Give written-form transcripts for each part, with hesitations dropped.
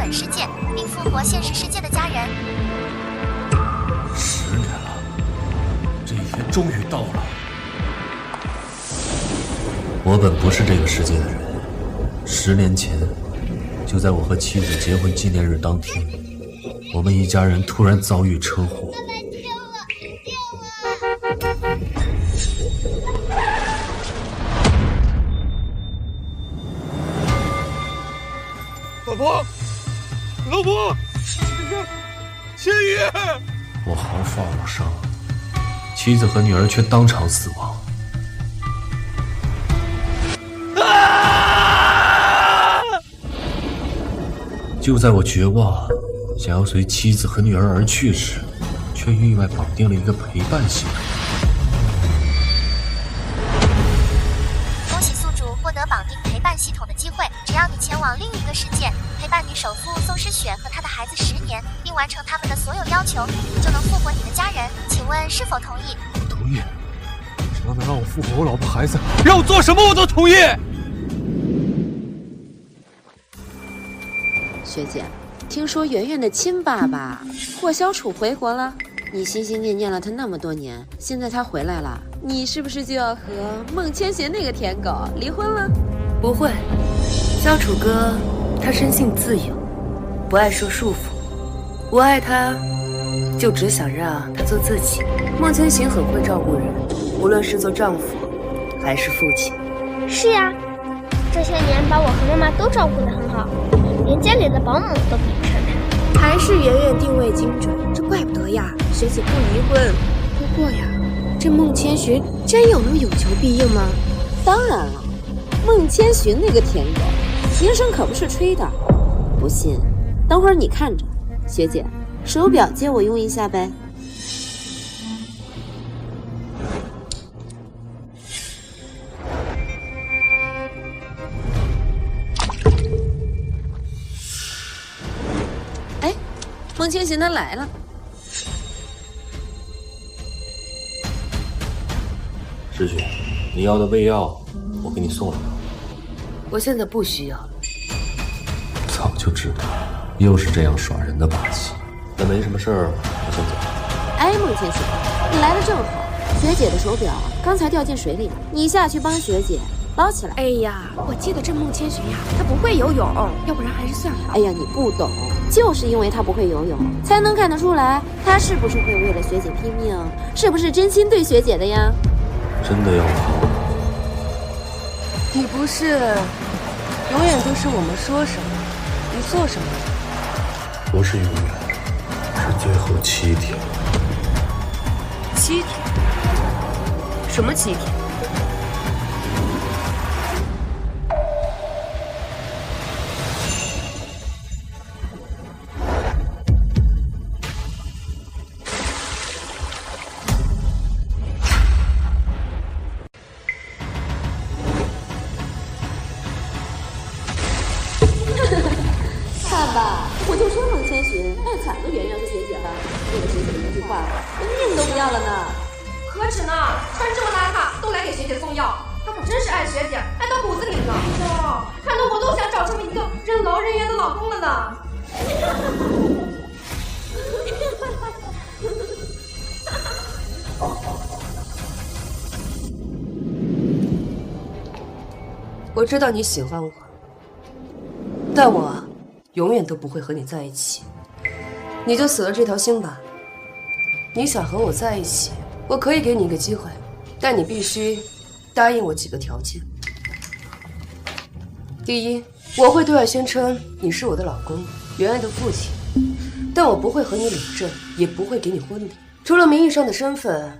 本世界，并复活现实世界的家人。10年了，这一天终于到了。我本不是这个世界的人，10年前，就在我和妻子结婚纪念日当天，我们一家人突然遭遇车祸。老婆，千羽！我毫发无伤，妻子和女儿却当场死亡。就在我绝望，想要随妻子和女儿而去时，却意外绑定了一个陪伴系统。恭喜宿主获得绑定陪伴系统的机会，只要你前往另一个世界，陪伴女首富宋诗雪和她的孩子10年，并完成他们的所有要求，你就能复活你的家人。请问是否同意？我同意，只要能让我复活我老婆孩子，让我做什么我都同意。学姐，听说圆圆的亲爸爸霍小楚回国了，你心心念念了他那么多年，现在他回来了，你是不是就要和孟千寻那个舔狗离婚了？不会，小楚哥他生性自由，不爱受束缚。我爱他，就只想让他做自己。孟千寻很会照顾人，无论是做丈夫还是父亲。是呀，这些年把我和妈妈都照顾得很好，连家里的保姆都比不上他。还是圆圆定位精准，这怪不得呀，学姐不离婚。不过呀，这孟千寻真有那么有求必应吗？当然了，孟千寻那个舔狗，名声可不是吹的。不信，等会儿你看着。学姐，手表借我用一下呗。哎，孟千寻他来了。诗雪，你要的胃药我给你送了。我现在不需要了。早就知道，又是这样耍人的把戏。那没什么事儿，我先走。哎，孟千寻，你来的正好，学姐的手表刚才掉进水里了，你下去帮学姐捞起来。哎呀，我记得这孟千寻呀，他不会游泳，要不然还是算了。哎呀，你不懂，就是因为他不会游泳，才能看得出来他是不是会为了学姐拼命，是不是真心对学姐的呀？真的要跑？你不是永远都是我们说什么你做什么？不是永远，是最后7天。7天？什么7天？看吧，我就说孟千寻爱惨了圆圆和学姐了，为了学姐一句话，连命都不要了呢。何止呢，穿这么邋遢都来给学姐送药，他可真是爱学姐，爱到骨子里了。看得我都想找这么一个任劳任怨的老公了呢。我知道你喜欢我，但我永远都不会和你在一起。你就死了这条心吧。你想和我在一起，我可以给你一个机会，但你必须答应我几个条件。第一，我会对外宣称你是我的老公，圆圆的父亲，但我不会和你领证，也不会给你婚礼。除了名义上的身份，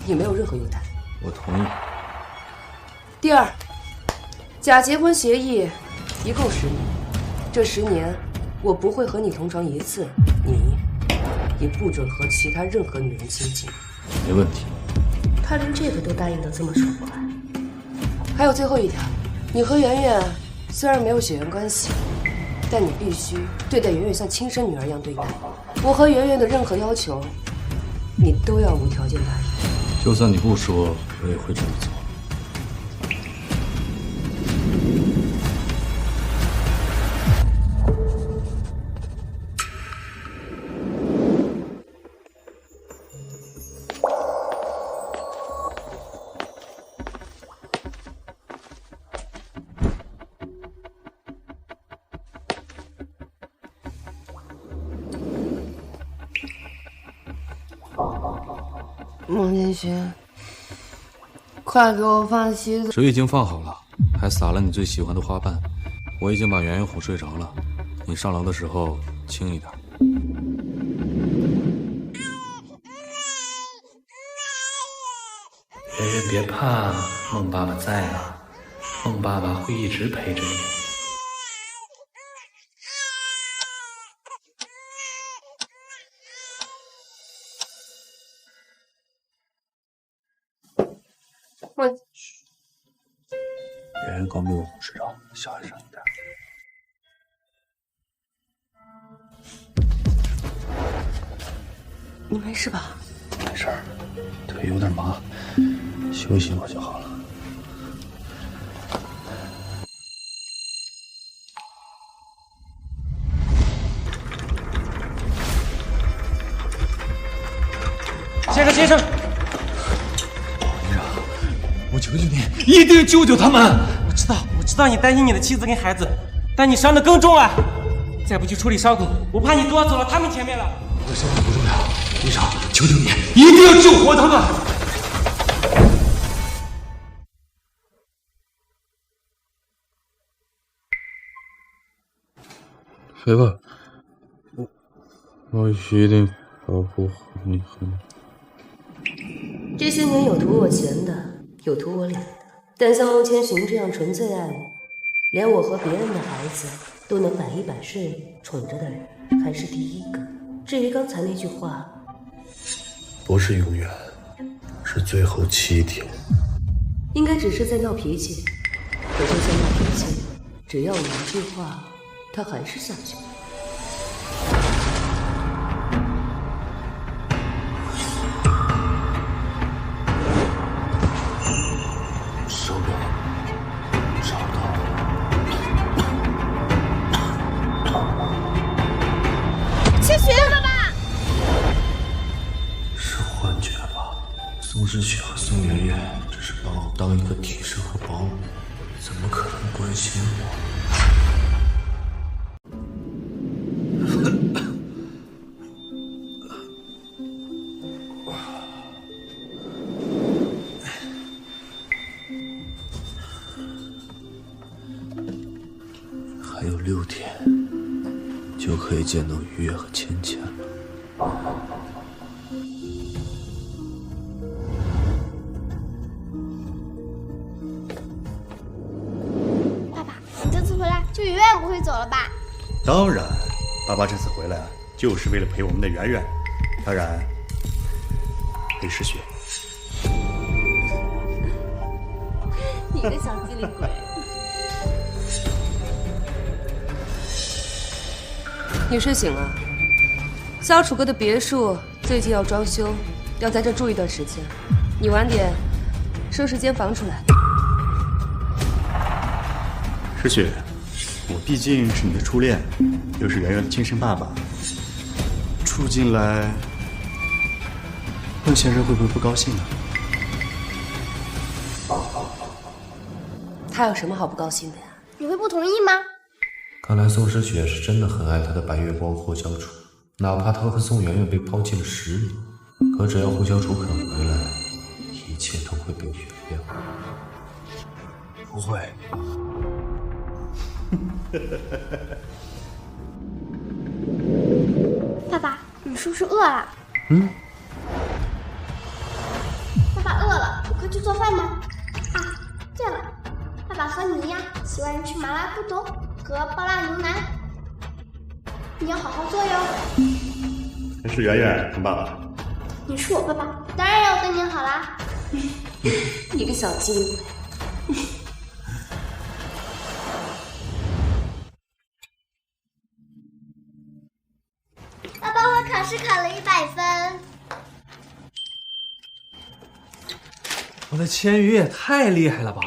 你没有任何优待。我同意。第二，假结婚协议一共10年，这10年我不会和你同床一次，你也不准和其他任何女人亲近。没问题。他连这个都答应得这么爽快。还有最后一条，你和圆圆虽然没有血缘关系，但你必须对待圆圆像亲生女儿一样对待。我和圆圆的任何要求，你都要无条件答应。就算你不说，我也会这么做。孟千寻，快给我放西子。水已经放好了，还撒了你最喜欢的花瓣。我已经把圆圆哄睡着了，你上楼的时候轻一点。圆圆别怕，孟爸爸在呢，孟爸爸会一直陪着你。圆圆刚被我哄睡着，小声一点。你没事吧？没事儿，腿有点麻，休息一会儿就好了。先生，我求求你，一定救救他们！我知道你担心你的妻子跟孩子，但你伤得更重啊！再不去处理伤口，我怕你多走了他们前面了。我的伤口不重要，医生，求求你，一定要救活他们！飞吧，我一定保护你和你。这些年有图我钱的，有图我脸的，但像孟千寻这样纯粹爱我，连我和别人的孩子都能百依百顺宠着的人，还是第一个。至于刚才那句话，不是永远，是最后7天。应该只是在闹脾气。可就算闹脾气，只要我一句话，他还是下去了。收到，找到了。千寻，爸爸，是幻觉吧？宋诗雪和宋媛媛只是把我当一个替身和保姆，怎么可能关心我？还有6天，就可以见到于月和芊芊了。爸爸，你这次回来就永远不会走了吧？当然，爸爸这次回来就是为了陪我们的圆圆，当然陪诗雪。你个小机灵鬼！你睡醒了？萧楚哥的别墅最近要装修，要在这住一段时间。你晚点收拾间房出来。诗雪，我毕竟是你的初恋，又是圆圆的亲生爸爸，住进来，孟先生会不会不高兴呢？他有什么好不高兴的呀？你会不同意吗？看来宋诗雪是真的很爱她的白月光霍小楚，哪怕他和宋媛媛被抛弃了10年，可只要霍小楚肯回来，一切都会被原谅。不会。爸爸，你是不是饿了？嗯。爸爸饿了，快去做饭吧。啊，对了，爸爸和你一样喜欢吃麻辣布冬和爆辣牛腩，你要好好做哟。还是圆圆当爸爸。你是我爸爸，当然要对你好啦。你个小机灵鬼！爸爸，我考试考了100分。我的千羽也太厉害了吧！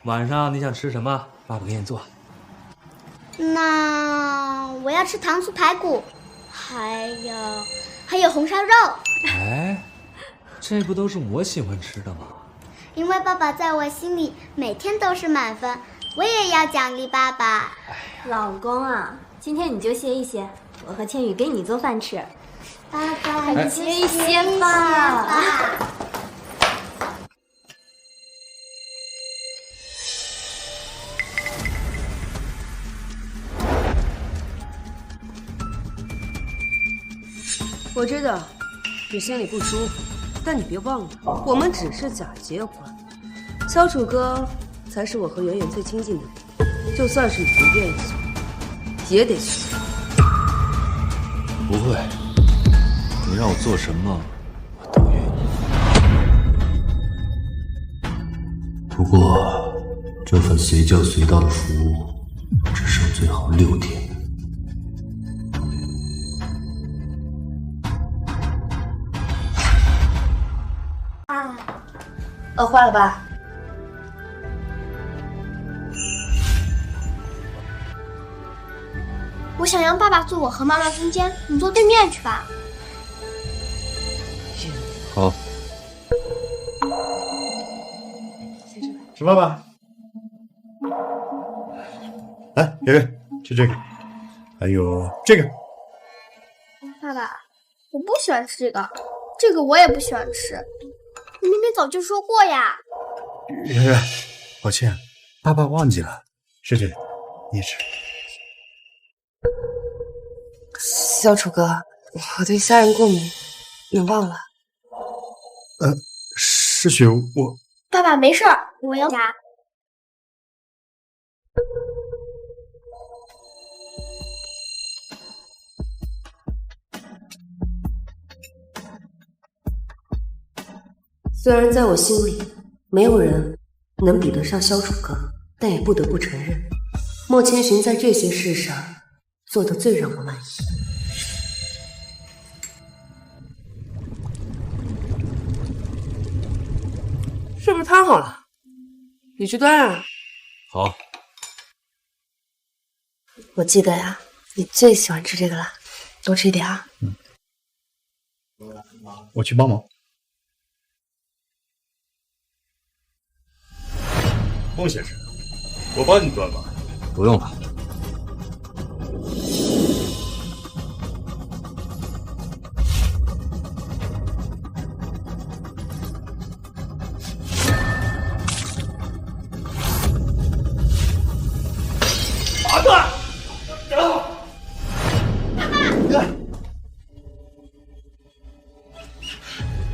晚上你想吃什么？爸爸给你做。那我要吃糖醋排骨，还有红烧肉。哎，这不都是我喜欢吃的吗？因为爸爸在我心里每天都是满分，我也要奖励爸爸。老公啊，今天你就歇一歇，我和千羽给你做饭吃。爸爸，快接一些吧。我知道你心里不舒服，但你别忘了，我们只是假结婚。小楚哥才是我和圆圆最亲近的人，就算是你不愿意做，也得去。不会，你让我做什么，我都愿意。不过，这份随叫随到的服务只剩最后6天。饿坏了吧？我想让爸爸坐我和妈妈中间，你坐对面去吧。好。吃饭吧。来，圆圆，吃这个，还有这个。爸爸，我不喜欢吃这个，这个我也不喜欢吃。你明明早就说过呀。圆圆，抱歉，爸爸忘记了。是这个，你也吃。小楚哥，我对虾仁过敏，你忘了？是雪，我。爸爸没事儿，我要牙。虽然在我心里，没有人能比得上萧楚哥，但也不得不承认，莫千寻在这些事上做的最让我满意。是不是汤好了？你去端啊。好。我记得呀，你最喜欢吃这个了，多吃一点啊。我去帮忙。孟先生，我帮你端吧。不用了。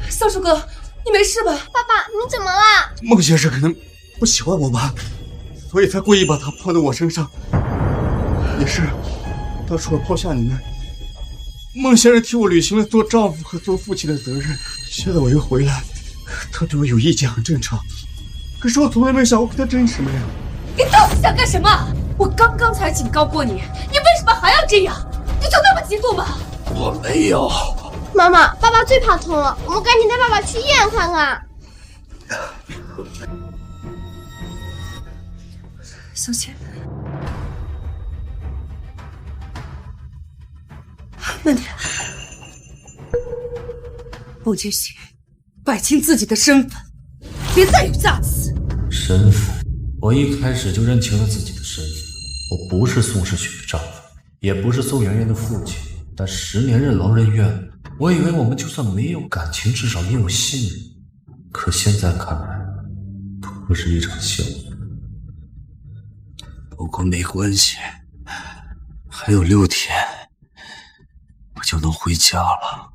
萧楚哥，你没事吧？爸爸，你怎么了？孟先生可能不喜欢我吧，所以才故意把他抛到我身上。也是，当初我抛下你们，孟先生替我履行了做丈夫和做父亲的责任。现在我又回来，他对我有意见很正常。可是我从来没想过和他争什么呀。你到底想干什么？我刚刚才警告过你，你为什么还要这样？你就那么嫉妒吗？我没有。妈妈，爸爸最怕痛了，我们赶紧带爸爸去医院看看。小倩，慢点。孟千寻，摆清自己的身份，别再有架子。身份，我一开始就认清了自己的身份。我不是宋世雪的丈夫，也不是宋媛媛的父亲。但10年任劳任怨，我以为我们就算没有感情，至少也有信任。可现在看来，不过是一场笑话。不过没关系，还有6天，我就能回家了。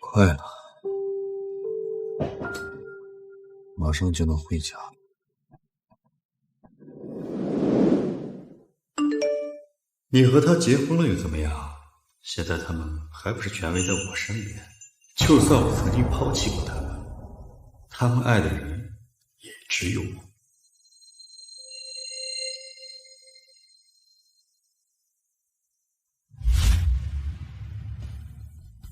快了，马上就能回家了。你和他结婚了又怎么样？现在他们还不是全围在我身边？就算我曾经抛弃过他们，他们爱的人也只有我。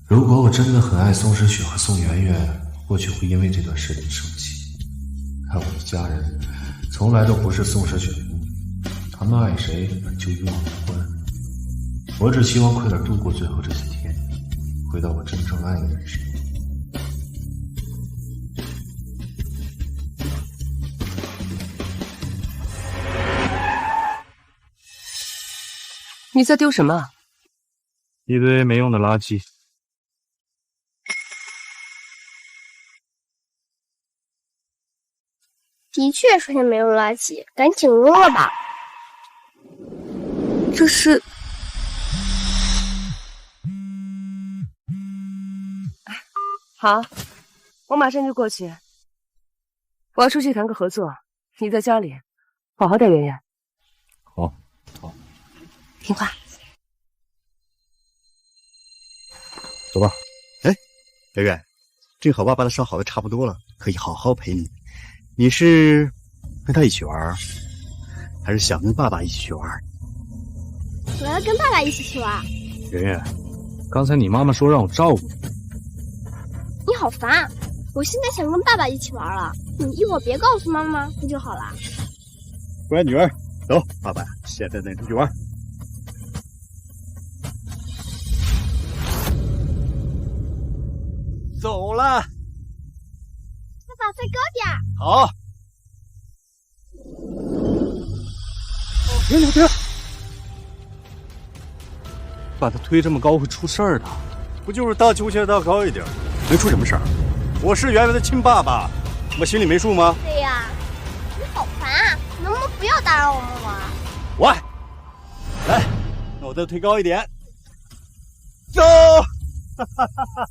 如果我真的很爱宋诗雪和宋媛媛，或许会因为这段事情生气。可我的家人从来都不是宋诗雪的奴隶，他们爱谁就与我无关。我只希望快点度过最后这几天，回到我真正爱的人身边。你在丢什么？一堆没用的垃圾。的确是些没用垃圾，赶紧扔了吧。这是……好，我马上就过去。我要出去谈个合作，你在家里好好带圆圆。好，听话。走吧。哎，圆圆，正好爸爸的伤好的差不多了，可以好好陪你。你是跟他一起玩，还是想跟爸爸一起去玩？我要跟爸爸一起去玩。圆圆，刚才你妈妈说让我照顾你。你好烦啊！我现在想跟爸爸一起玩了，你一会儿别告诉妈妈不就好了？乖女儿，走，爸爸现在带你出去玩。走了。爸爸再高点。好。别！把他推这么高会出事儿的。不就是荡秋千荡高一点，能出什么事儿？我是圆圆的亲爸爸，我心里没数吗？对呀，你好烦啊！能不能不要打扰我们玩？喂，来，那我再推高一点，走！哈哈哈哈。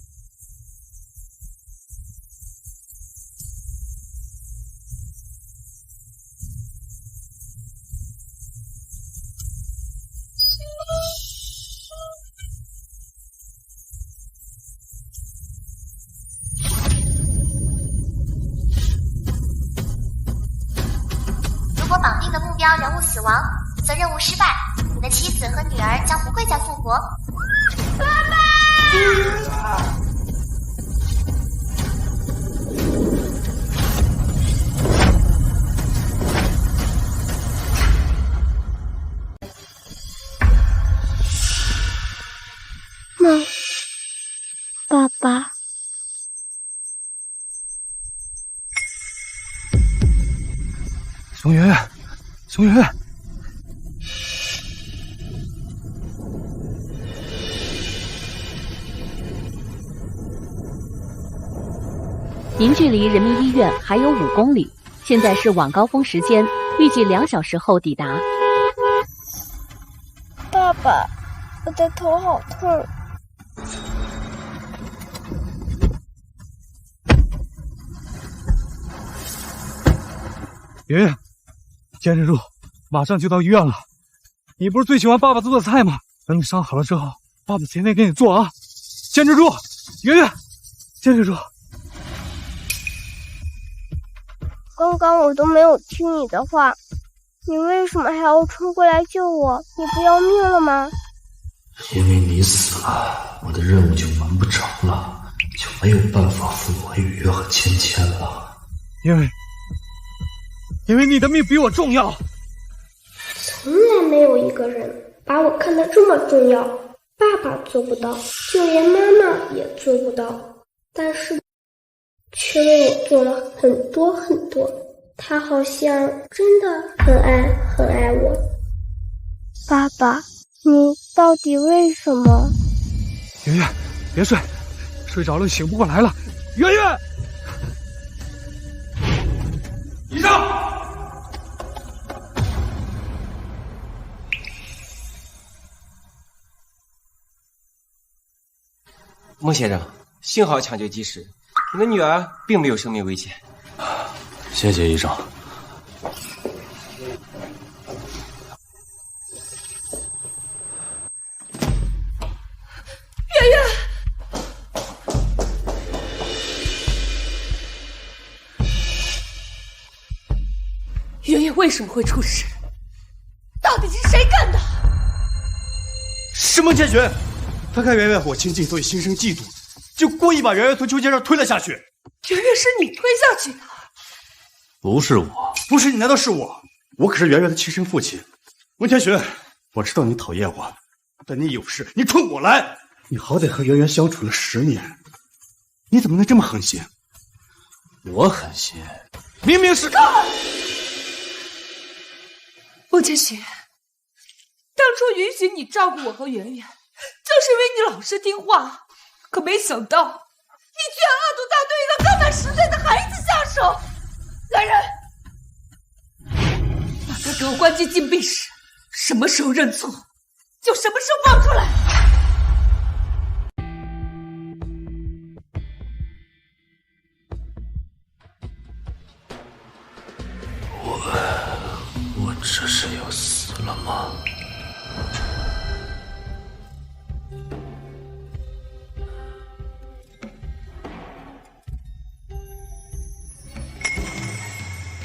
如果绑定的目标人物死亡，则任务失败，你的妻子和女儿将不会再复活。爸爸！梦，爸爸。熊圆圆，熊圆圆，您距离人民医院还有5公里，现在是晚高峰时间，预计2小时后抵达。爸爸，我的头好痛。圆圆，坚持住，马上就到医院了。你不是最喜欢爸爸做的菜吗？等你伤好了之后，爸爸天天给你做啊！坚持住，圆圆，坚持住。刚刚我都没有听你的话，你为什么还要冲过来救我？你不要命了吗？因为你死了，我的任务就完不成了，就没有办法复活雨月和芊芊了。因为你的命比我重要。从来没有一个人把我看得这么重要。爸爸做不到，就连妈妈也做不到，但是却为我做了很多很多。他好像真的很爱我。爸爸，你到底为什么？圆圆，别睡，睡着了醒不过来了。圆圆，医生。孟先生，幸好抢救及时，你的女儿并没有生命危险。谢谢医生。圆圆，圆圆为什么会出事？到底是谁干的？是孟千寻。他看圆圆和我亲近，所以心生嫉妒，就故意把圆圆从秋千上推了下去。圆圆是你推下去的？不是我。不是你，难道是我？我可是圆圆的亲生父亲。孟千寻，我知道你讨厌我，但你有事你冲我来。你好歹和圆圆相处了10年，你怎么能这么狠心？我狠心？明明是……孟千寻，到初允许你照顾我和圆圆，就是因为你老实听话。可没想到，你居然恶毒到对一个刚满10岁的孩子下手！来人，把他给我关进禁闭室，什么时候认错，就什么时候放出来。我这是要死了吗？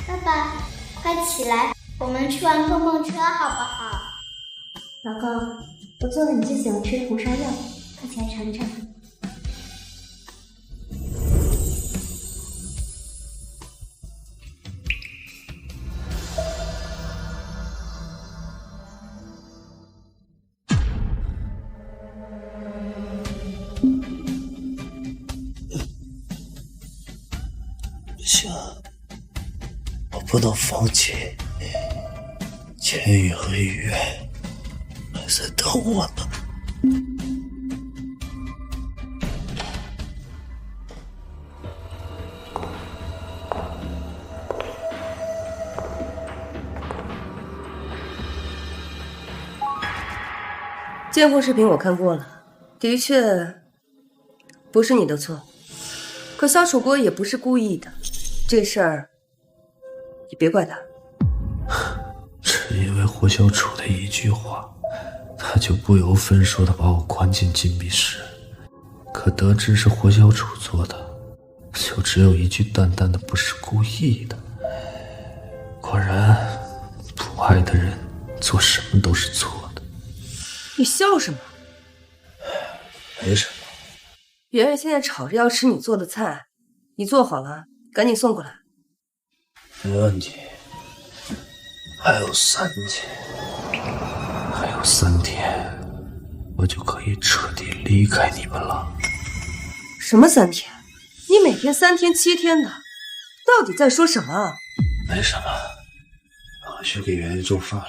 爸爸，快起来，我们去玩碰碰车好不好？老公，我做了你最喜欢吃的红烧肉，快起来尝尝。不行，我不能放弃。千羽和雨还在等我呢。监控视频我看过了，的确不是你的错。可萧楚国也不是故意的，这事儿你别怪他。只因为霍小楚的一句话，他就不由分说的把我关进禁闭室。可得知是霍小楚做的，就只有一句淡淡的不是故意的。果然，不爱的人做什么都是错的。你笑什么？没什么。圆圆现在吵着要吃你做的菜，你做好了赶紧送过来。没问题。还有3天，还有3天，我就可以彻底离开你们了。什么3天？你每天3天7天的，到底在说什么？没什么，我去给圆圆做饭了。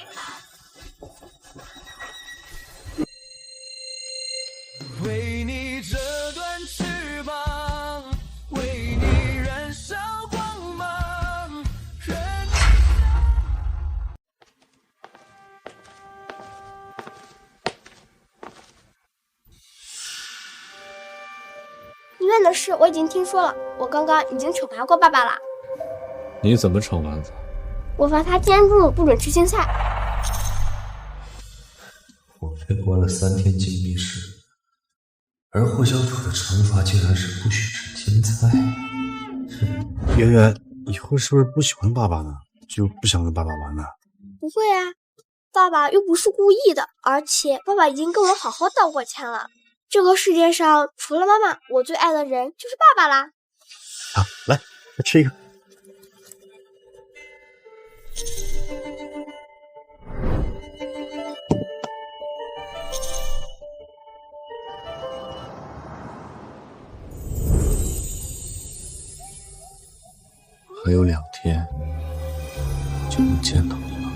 为你折断翅膀，为你燃烧光芒，任医院的事我已经听说了，我刚刚已经惩罚过爸爸了。你怎么惩罚他？我罚他监住，不准吃青菜。我被关了3天禁闭室，而霍小楚的惩罚竟然是不许吃青菜。圆圆，以后是不是不喜欢爸爸呢？就不想跟爸爸玩了？不会啊，爸爸又不是故意的，而且爸爸已经跟我好好道过歉了。这个世界上除了妈妈，我最爱的人就是爸爸啦。好，来，再吃一个。还有2天就能见到你了。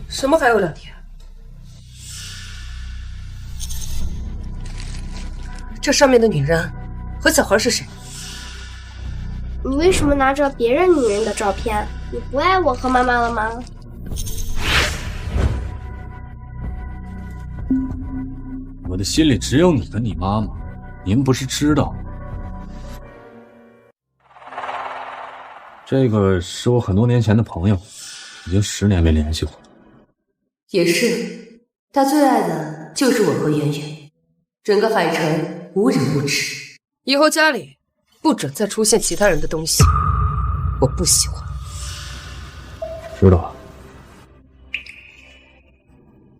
什么还有2天？这上面的女人和小孩是谁？你为什么拿着别人女人的照片？你不爱我和妈妈了吗？我的心里只有你跟你妈妈，您不是知道？这个是我很多年前的朋友，已经10年没联系过了。也是，他最爱的就是我和圆圆，整个海城无人不知。以后家里不准再出现其他人的东西，我不喜欢。知道了。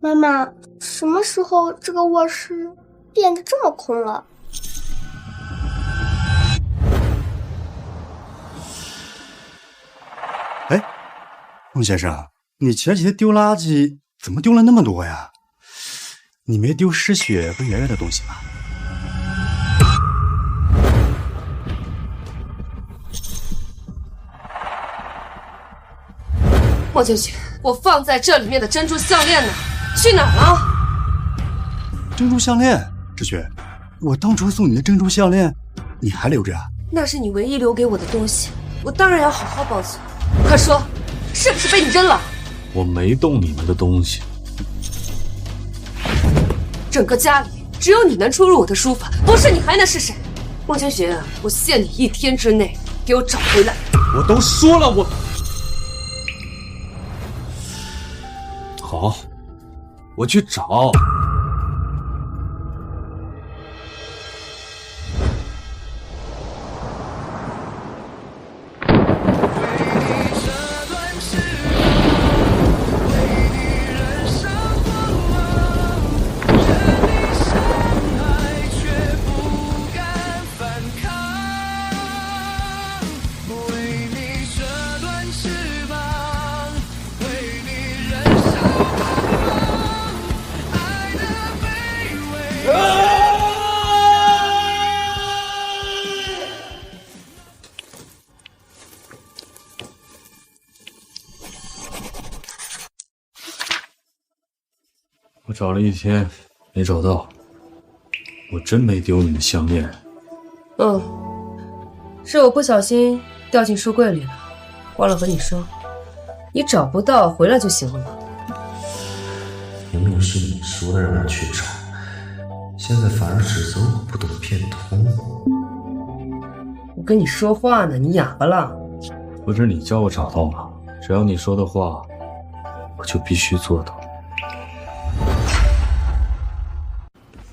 妈妈，什么时候这个卧室变得这么空了？哎，孟先生，你前几天丢垃圾怎么丢了那么多呀？你没丢失血和圆圆的东西吧？莫千雪，我放在这里面的珍珠项链呢？去哪儿了？珍珠项链，志雪，我当初送你的珍珠项链，你还留着啊？那是你唯一留给我的东西，我当然要好好保存。快说，是不是被你扔了？我没动你们的东西。整个家里只有你能出入我的书房，不是你还能是谁？莫千雪，我限你1天之内给我找回来。我都说了，好，我去找。我找了1天没找到，我真没丢你的项链。是我不小心掉进书柜里了，忘了和你说，你找不到回来就行了嘛。明明是你说的让我去找，现在反而指责我不懂变通。我跟你说话呢，你哑巴了？不是你叫我找到吗？只要你说的话，我就必须做到。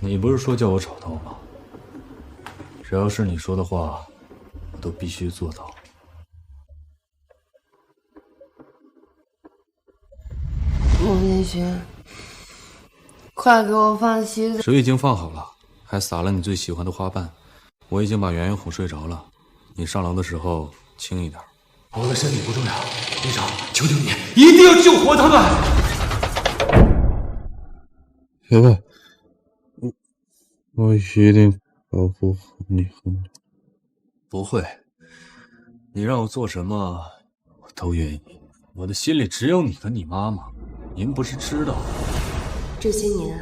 你不是说叫我找到吗？只要是你说的话，我都必须做到。莫千雪，快给我放洗澡。水已经放好了，还撒了你最喜欢的花瓣。我已经把圆圆哄睡着了，你上楼的时候轻一点。我的身体不重要，队长，求求你，一定要救活他们！别问。我一定保护你和你。不会，你让我做什么，我都愿意。我的心里只有你和你妈妈，您不是知道？这些年，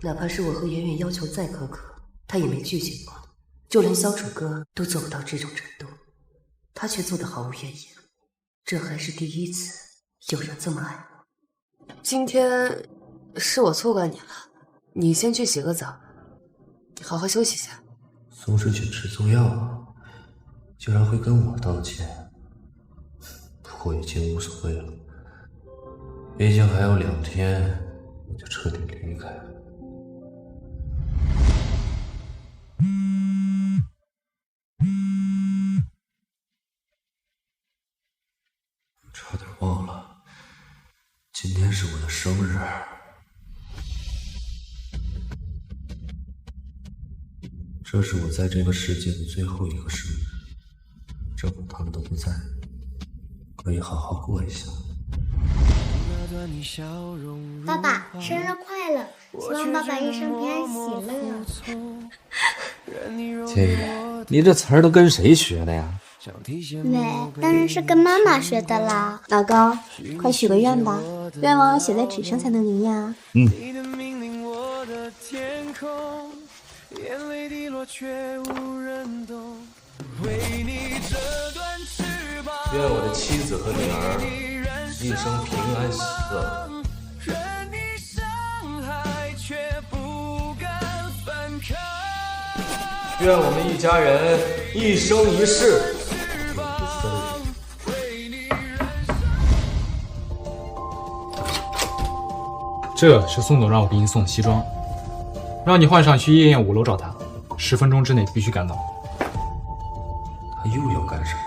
哪怕是我和圆圆要求再苛刻，他也没拒绝过，就连小楚哥都做不到这种程度，他却做得毫无怨言。这还是第一次有人这么爱我。今天是我错怪你了，你先去洗个澡。好好休息一下。宋世雪吃错药，竟然会跟我道歉，不过已经无所谓了，毕竟还有2天我就彻底离开了。差点忘了，今天是我的生日。这是我在这个世界的最后一个生日，正好他们都不在，可以好好过一下。爸爸，生日快乐！希望爸爸一生平安喜乐。千羽，你这词儿都跟谁学的呀？当然是跟妈妈学的啦。老公，快许个愿吧，愿望要写在纸上才能灵验啊。眼泪滴落却无人懂，为你这段翅膀，愿我的妻子和女儿一生平安喜乐。任你伤害却不敢反抗，愿我们一家人一生一世。这是宋总让我给你送的西装，让你换上去夜宴5楼找他，10分钟之内必须赶到。他又要干什么？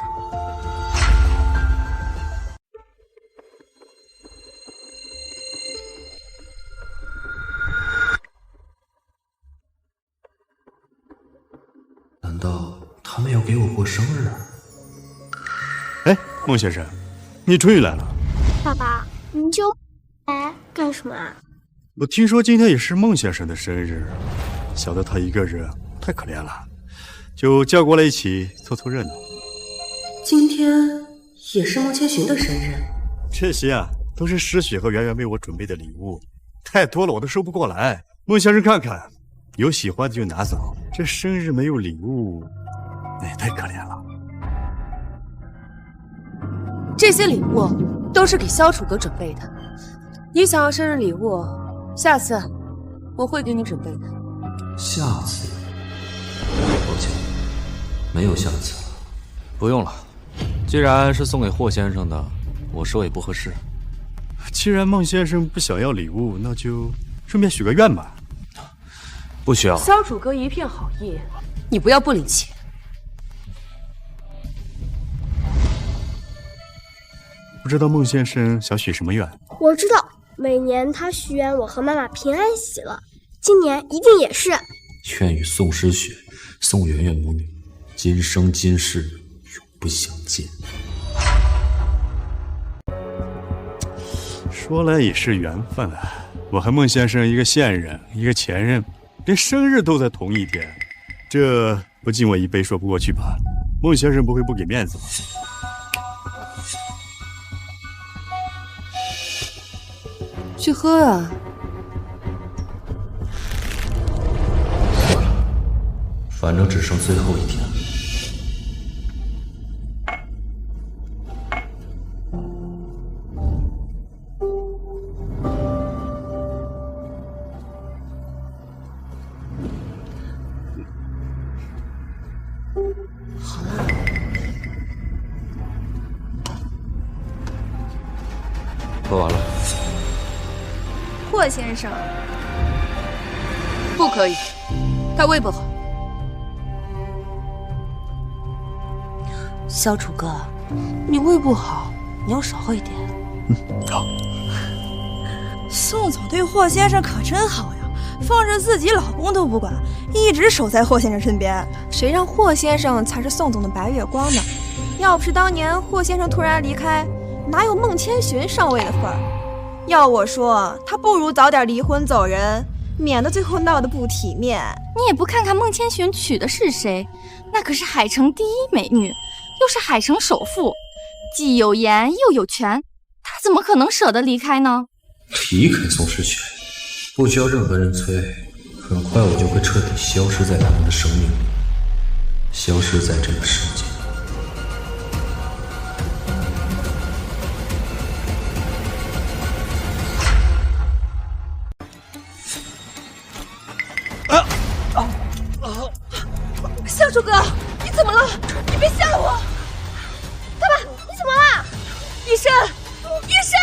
难道他们要给我过生日？哎，孟先生，你终于来了。爸爸，你就来干什么啊？我听说今天也是孟先生的生日，想到他一个人太可怜了，就叫过来一起凑热闹。今天也是孟千寻的生日，这些啊都是诗雪和圆圆为我准备的礼物，太多了我都收不过来。孟先生看看，有喜欢的就拿走，这生日没有礼物，那也太可怜了。这些礼物都是给萧楚阁准备的，你想要生日礼物，下次我会给你准备的。下次？抱歉，没有下次了。不用了，既然是送给霍先生的，我收也不合适。既然孟先生不想要礼物，那就顺便许个愿吧。不需要。萧楚阁一片好意，你不要不领情。不知道孟先生想许什么愿？我知道，每年他许愿我和妈妈平安喜乐，今年一定也是。愿与宋诗雪、宋媛媛母女今生今世永不相见。说来也是缘分啊，我和孟先生一个现任，一个前任，连生日都在同一天，这不敬我一杯说不过去吧？孟先生不会不给面子吧？去喝啊！反正只剩最后一天了。好了，喝完了。霍先生，不可以，他胃不好。萧楚阁，你胃不好，你要少喝一点。好。宋总对霍先生可真好呀，放着自己老公都不管，一直守在霍先生身边。谁让霍先生才是宋总的白月光呢？要不是当年霍先生突然离开，哪有孟千寻上位的份儿？要我说，他不如早点离婚走人，免得最后闹得不体面。你也不看看孟千寻娶的是谁，那可是海城第一美女，又是海城首富，既有颜又有权，他怎么可能舍得离开呢？离开宋诗雪，不需要任何人催，很快我就会彻底消失在他们的生命里，消失在这个世界。萧楚阁，你怎么了？你别吓我！爸爸，你怎么了？医生，医生，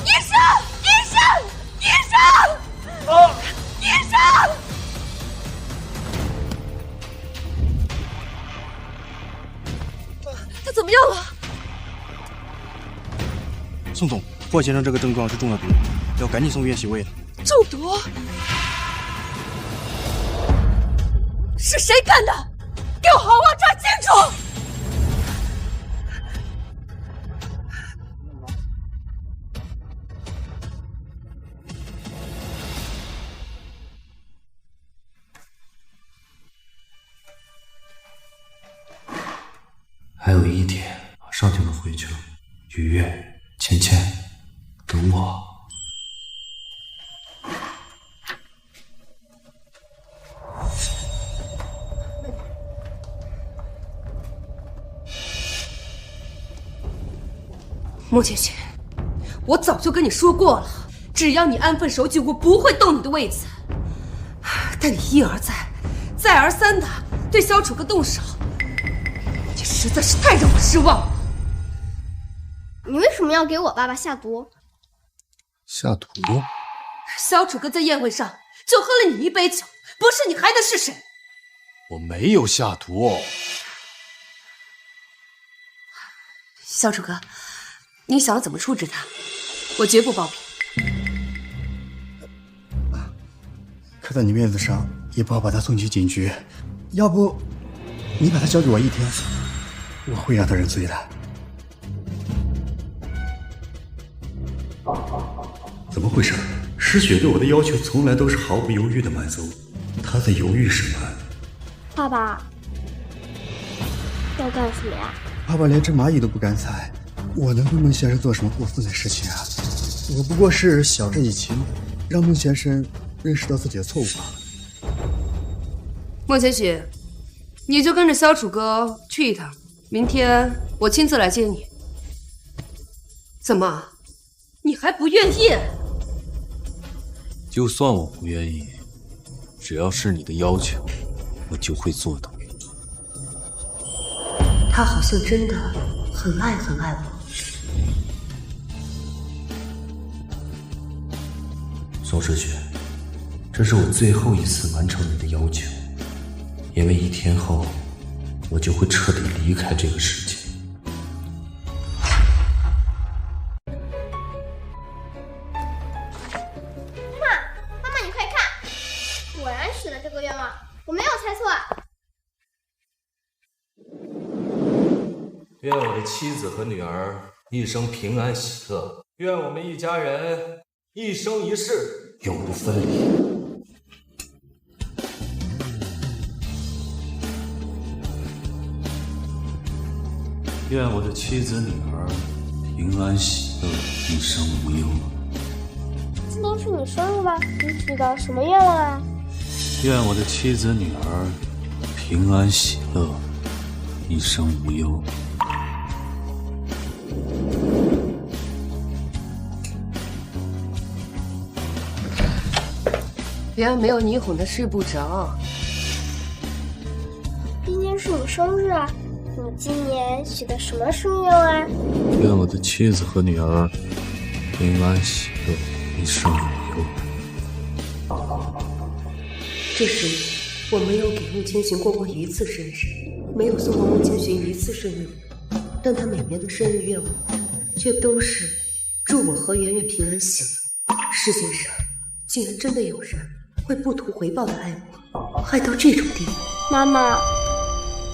医生，医生，医生！医生！他怎么样了？宋总，霍先生这个症状是中了毒，要赶紧送医院洗胃的。中毒？是谁干的？给我好好查清楚！还有一天，马上就能回去了。雨月、芊芊，等我。孟千寻，我早就跟你说过了，只要你安分守己，我不会动你的位子。但你一而再，再而三的对萧楚阁动手，你实在是太让我失望了。你为什么要给我爸爸下毒？下毒？萧楚阁在宴会上就喝了你一杯酒，不是你还能是谁？我没有下毒。萧楚阁，你想要怎么处置他？我绝不包庇。看在你面子上，也不好把他送去警局。要不，你把他交给我一天，我会让他认罪的。怎么回事？诗雪对我的要求从来都是毫不犹豫的满足，她在犹豫什么？爸爸要干什么呀？爸爸连只蚂蚁都不敢踩，我能对孟先生做什么过分的事情啊？我不过是晓之以情，让孟先生认识到自己的错误罢了。孟千雪，你就跟着萧楚哥去一趟，明天我亲自来接你。怎么，你还不愿意？就算我不愿意，只要是你的要求，我就会做到。他好像真的很爱我。宋诗雪，这是我最后一次完成你的要求，因为1天后我就会彻底离开这个世界。妈妈，你快看，果然许了这个愿望，我没有猜错。愿我的妻子和女儿一生平安喜乐，愿我们一家人一生一世永不分离。愿我的妻子女儿平安喜乐，一生无忧。今天是你生日吧？你许的什么愿望啊？愿我的妻子女儿平安喜乐，一生无忧。别人没有你哄的睡不着。今天是你生日啊，你今年许的什么生日愿望啊？愿我的妻子和女儿平安喜乐，一生无忧。这时，我没有给孟千寻过一次生日，没有送过孟千寻一次生日礼物，但他每年的生日愿望，却都是祝我和圆圆平安喜乐。世界上竟然真的有人会不图回报的爱我，爱到这种地步。妈妈，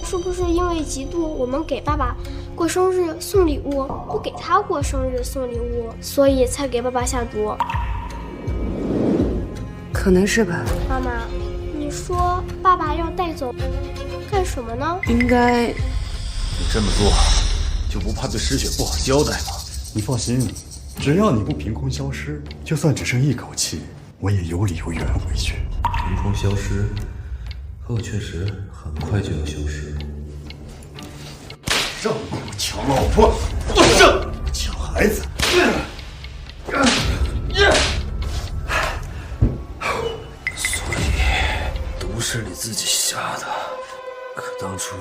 是不是因为嫉妒我们给爸爸过生日送礼物，不给他过生日送礼物，所以才给爸爸下毒？可能是吧。妈妈，你说爸爸要带走干什么呢？应该……你这么做就不怕对诗雪不好交代吗？你放心，只要你不凭空消失，就算只剩一口气，我也有理由圆回去。凭空消失，可我确实很快就要消失了。让你抢老婆，不正抢孩子。所以毒是你自己下的，可当初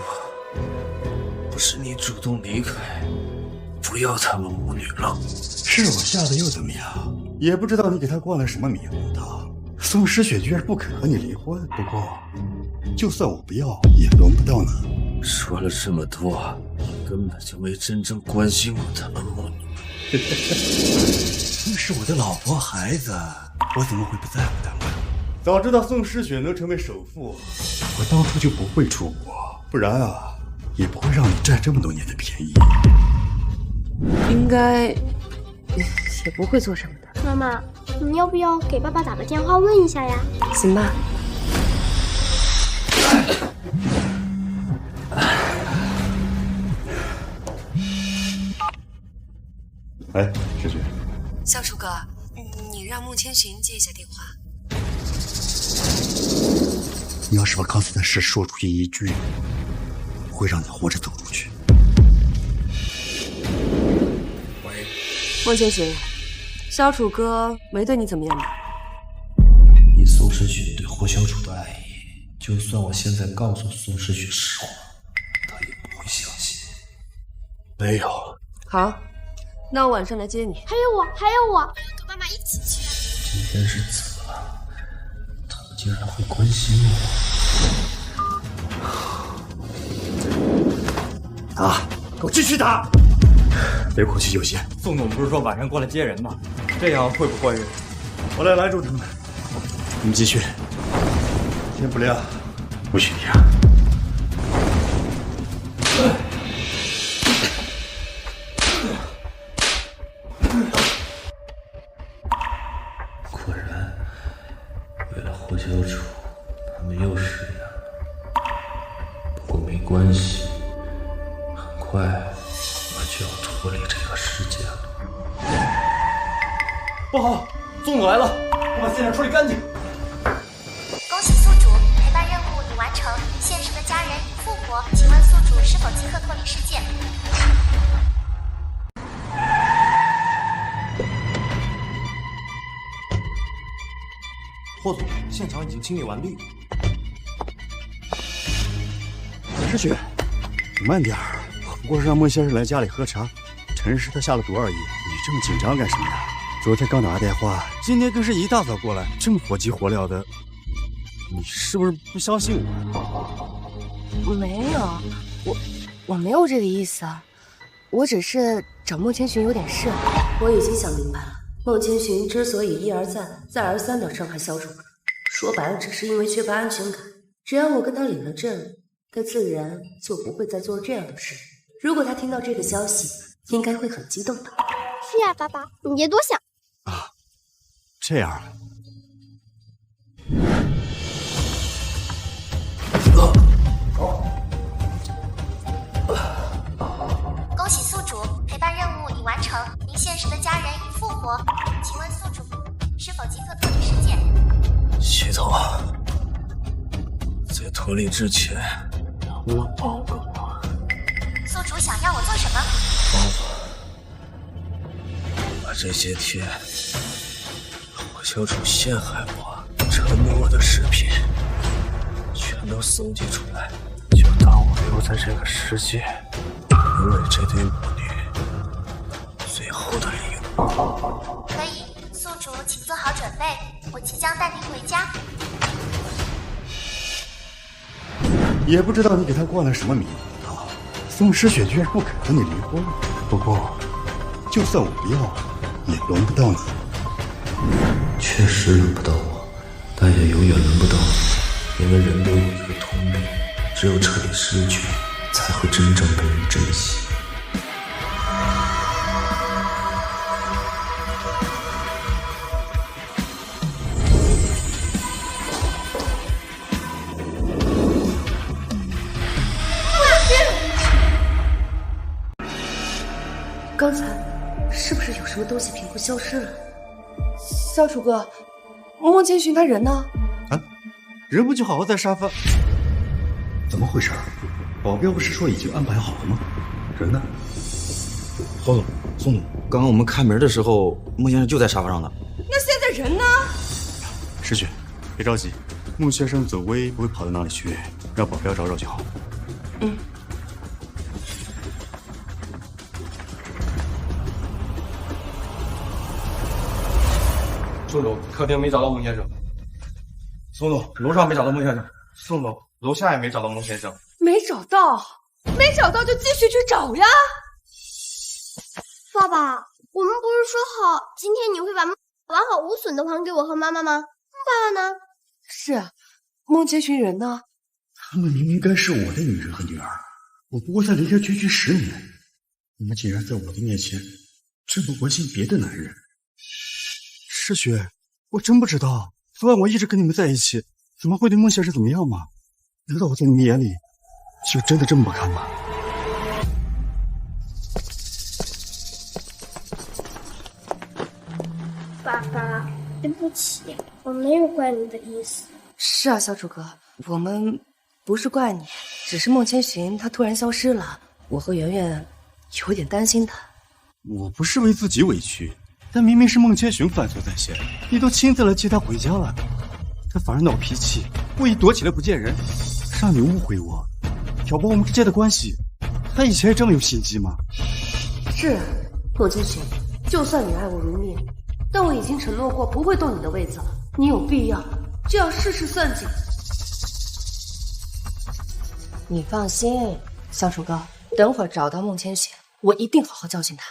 不是你主动离开，不要他们母女了。是我下的又怎么样？也不知道你给他灌了什么迷魂汤。宋诗雪居然不肯和你离婚，不过就算我不要，也轮不到你。说了这么多，你根本就没真正关心过他们母女。那是我的老婆孩子，我怎么会不在乎他们？早知道宋诗雪能成为首富，我当初就不会出国，不然啊，也不会让你占这么多年的便宜。应该也不会做什么的。妈妈，你要不要给爸爸打个电话问一下呀？行吧。哎，诗雪，萧楚哥，你让孟千寻接一下电话。你要是把刚才的事说出去一句，会让你活着走出去。喂，孟千寻，萧楚哥没对你怎么样吧？以宋诗雪对霍小楚的爱意，就算我现在告诉宋诗雪实话，她也不会相信。没有。好，那我晚上来接你。还有我，我要跟妈妈一起去。今天是怎么了？他们竟然会关心我！打，给我继续打！别口气就行。宋总不是说晚上过来接人吗？这样会不会？我来拦住他们。你们继续。天不亮，不许亮。果然，为了霍小楚，他们又试验了。不过没关系，很快我就要脱离这个世界了。不好，宋总来了，我把现场处理干净。恭喜宿主，陪伴任务已完成，现实的家人已复活，请问宿主是否即刻脱离世界？霍总，现场已经清理完毕。世雪，你慢点儿，不过是让孟先生来家里喝茶，陈氏他下了毒而已。你这么紧张干什么呀？昨天刚打完电话，今天更是一大早过来，这么火急火燎的，你是不是不相信我？没有，我没有这个意思啊，我只是找孟千寻有点事。我已经想明白了，孟千寻之所以一而再、再而三的伤害萧主，说白了只是因为缺乏安全感。只要我跟他领了证，他自然就不会再做这样的事。如果他听到这个消息，应该会很激动的。是呀，爸爸，你别多想。啊，这样啊。恭喜宿主，陪伴任务已完成，您现实的家人已复活，请问宿主是否即刻脱离世界？系统，在脱离之前，让我保个我。宿主想要我做什么？把这些天火小主陷害我、折磨我的视频全都搜集出来，就当我留在这个世界，成为这对母女最后的礼物。可以，宿主请做好准备，我即将带您回家。也不知道你给他灌了什么迷汤，宋诗雪居然不肯和你离婚。不过，就算我不要，也轮不到你。确实轮不到我，但也永远轮不到你，因为人都有一个通病，只有彻底失去，才会真正被人珍惜。刚才是不是有什么东西凭空消失了？萧楚哥，孟千寻他人呢？啊，人不就好好在沙发？怎么回事？保镖不是说已经安排好了吗？人呢？侯总、宋总，刚刚我们开门的时候，孟先生就在沙发上呢。那现在人呢？诗雪，别着急，孟先生走危不会跑到哪里去，让保镖找找就好。嗯。宋总，客厅没找到孟先生。宋总，楼上没找到孟先生。宋总，楼下也没找到孟先生。没找到，没找到就继续去找呀。爸爸，我们不是说好今天你会把完好无损的还给我和妈妈吗？爸爸呢？是啊，孟千寻人呢？他们明明该是我的女人和女儿，我不过才离开区区10年，你们竟然在我的面前这么关心别的男人。诗雪，我真不知道，昨晚我一直跟你们在一起，怎么会对孟先生怎么样吗？难道我在你们眼里就真的这么不堪吗？爸爸，对不起，我没有怪你的意思。是啊，小楚哥，我们不是怪你，只是孟千寻她突然消失了，我和圆圆有点担心她。我不是为自己委屈，但明明是孟千寻犯错在先，你都亲自来接她回家了，她反而闹脾气，故意躲起来不见人，让你误会我，挑拨我们之间的关系。她以前这么有心机吗？是啊，孟千寻，就算你爱我如命，但我已经承诺过不会动你的位子了，你有必要就要事事算计。你放心，小楚哥，等会儿找到孟千寻，我一定好好教训他。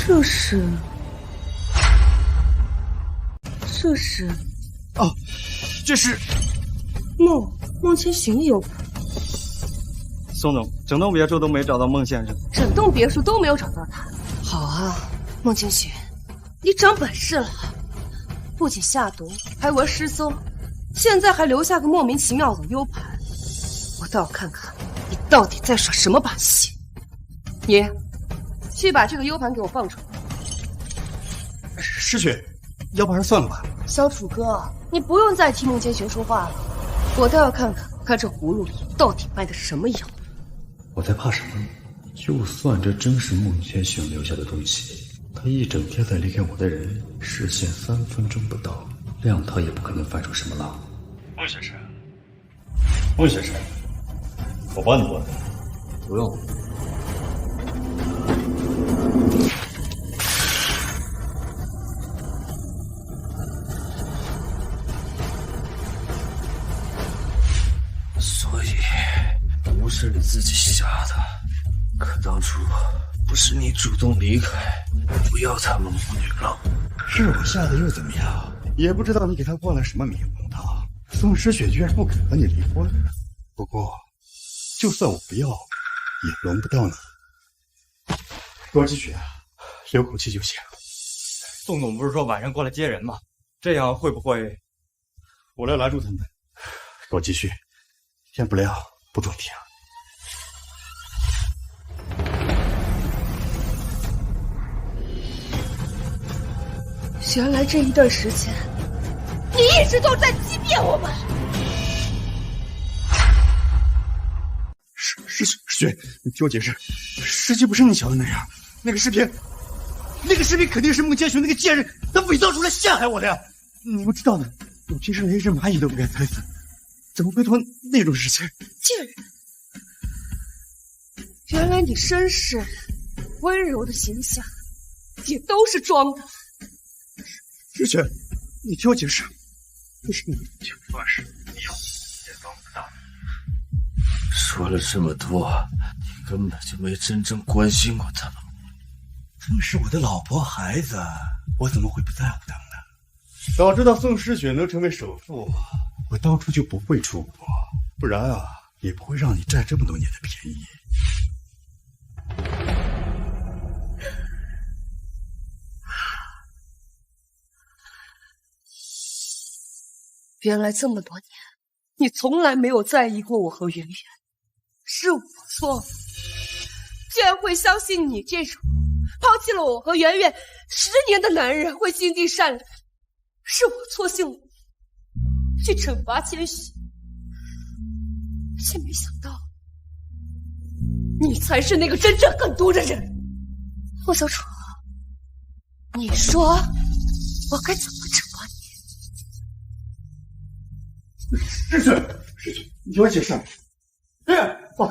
这是哦，这是孟千寻有。宋总，整栋别墅都没找到孟先生，整栋别墅都没有找到他。好啊，孟千寻，你长本事了，不仅下毒，还玩失踪，现在还留下个莫名其妙的 U 盘，我倒要看看你到底在耍什么把戏？你去把这个 U 盘给我放出来。师雪，要不然算了吧。小楚哥，你不用再替孟千寻说话了，我倒要看看他这葫芦里到底卖的什么药。我在怕什么？就算这真是孟千寻留下的东西，他一整天才离开我的人，视线3分钟不到，谅他也不可能翻出什么浪。孟先生，孟先生，我帮你过来。不用。所以不是你自己瞎的，可当初不是你主动离开，不要他们母女了。是我吓的又怎么样？也不知道你给他灌了什么迷魂汤，宋诗雪居然不肯和你离婚。不过，就算我不要，也轮不到你。罗继雪，留口气就行。宋总不是说晚上过来接人吗？这样会不会？我来拦住他们。罗继续，天不亮不准停。原来这一段时间，你一直都在欺骗我们。师雪，你听我解释，实际不是你想的那样。那个视频肯定是孟千寻那个贱人他伪造出来陷害我的呀！你不知道的，我平时连一只蚂蚁都不敢踩死，怎么会做那种事情？贱人！原来你绅士、温柔的形象也都是装的。师雪，你听我解释，不是你就算是你要也帮不到。说了这么多，你根本就没真正关心过他们。他们是我的老婆孩子，我怎么会不在乎他们呢？早知道宋诗雪能成为首富，我当初就不会出国，不然啊，也不会让你占这么多年的便宜。原来这么多年，你从来没有在意过我和圆圆，是我错了，居然会相信你这种抛弃了我和圆圆10年的男人会心地善良，是我错信了你，去惩罚千寻，却没想到你才是那个真正狠毒的人。霍小楚，你说我该怎么惩罚你？诗雪，你听我解释。爸，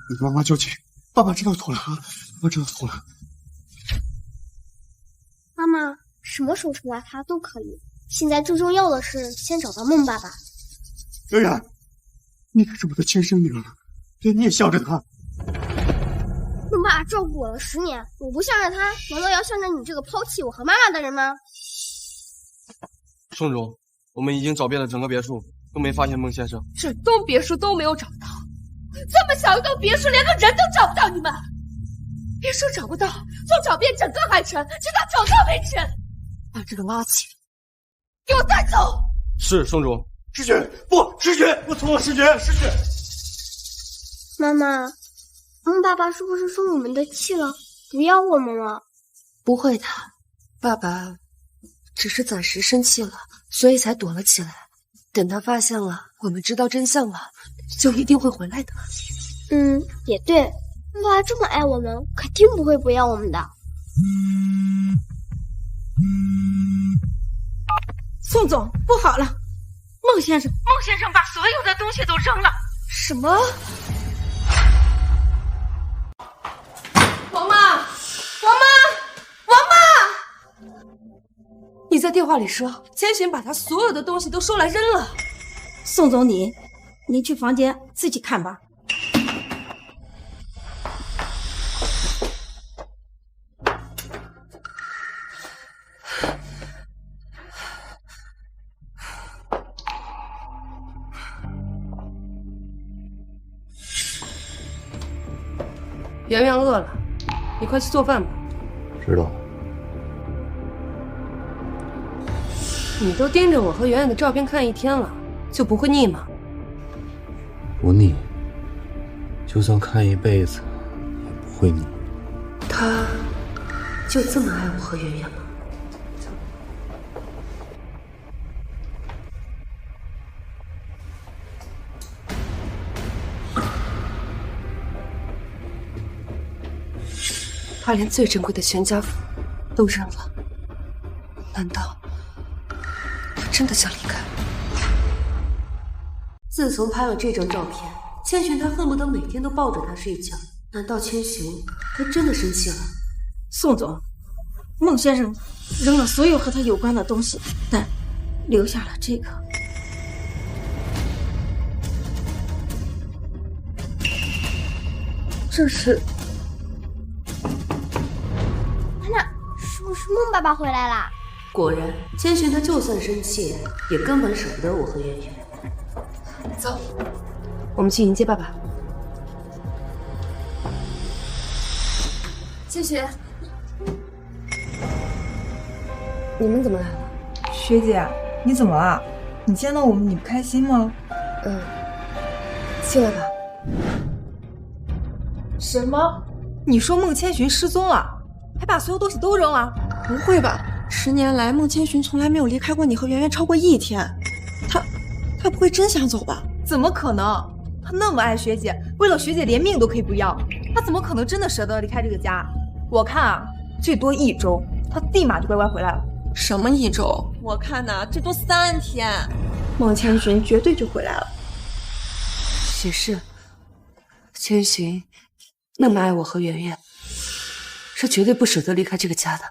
你跟妈妈纠结，爸爸知道错了啊，爸知道错了。妈妈，什么时候惩罚他都可以，现在最重要的是先找到孟爸爸。圆圆，你可是我的亲生女儿，对你也向着她。孟爸照顾我了10年，我不向着他，难道要向着你这个抛弃我和妈妈的人吗？宋总，我们已经找遍了整个别墅，都没发现孟先生。整栋别墅都没有找到，这么小一栋别墅，连个人都找不到，你们别说找不到，就找遍整个海城，直到找到为止。把这个垃圾给我带走。是，宋总。诗雪，不，诗雪，我错了，诗雪。妈妈，孟爸爸是不是生你们的气了，不要我们了？不会的，爸爸只是暂时生气了，所以才躲了起来。等他发现了，我们知道真相了，就一定会回来的。也对，孟爸爸这么爱我们，肯定不会不要我们的。宋总，不好了，孟先生把所有的东西都扔了。什么？王妈！你在电话里说千寻把他所有的东西都收来扔了。宋总，你去房间自己看吧。圆圆饿了，你快去做饭吧。知道。你都盯着我和圆圆的照片看1天了，就不会腻吗？不腻，就算看一辈子，也不会腻。他就这么爱我和圆圆吗？他连最珍贵的全家福都扔了，难道他真的想离开？自从拍了这张照片，千寻他恨不得每天都抱着他睡觉。难道千寻他真的生气了？宋总，孟先生扔了所有和他有关的东西，但留下了这个。这是。是不是孟爸爸回来啦？果然，千寻他就算生气，也根本舍不得我和圆圆。走，我们去迎接爸爸。千寻，你们怎么来了？学姐，你怎么了？你见到我们你不开心吗？进来吧。什么？你说孟千寻失踪了？还把所有东西都扔了？不会吧？10年来，孟千寻从来没有离开过你和圆圆超过1天。他不会真想走吧？怎么可能？他那么爱学姐，为了学姐连命都可以不要，他怎么可能真的舍得离开这个家？我看啊，最多1周，他立马就乖乖回来了。什么1周？我看呐，最多3天，孟千寻绝对就回来了。也是，千寻那么爱我和圆圆，是绝对不舍得离开这个家的。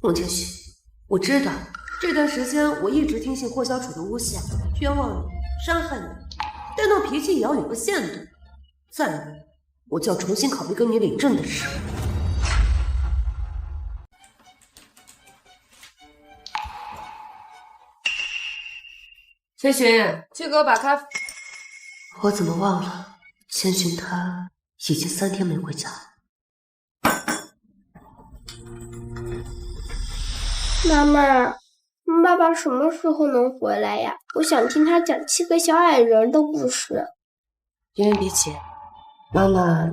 孟千寻，我知道这段时间我一直听信霍小楚的诬陷，冤枉你，伤害你，但闹脾气也要有个限度。再不，我就要重新考虑跟你领证的事。千寻，去给我把咖啡。我怎么忘了？千寻他已经3天没回家了。妈妈，爸爸什么时候能回来呀？我想听他讲7个小矮人的故事。圆圆别急，妈妈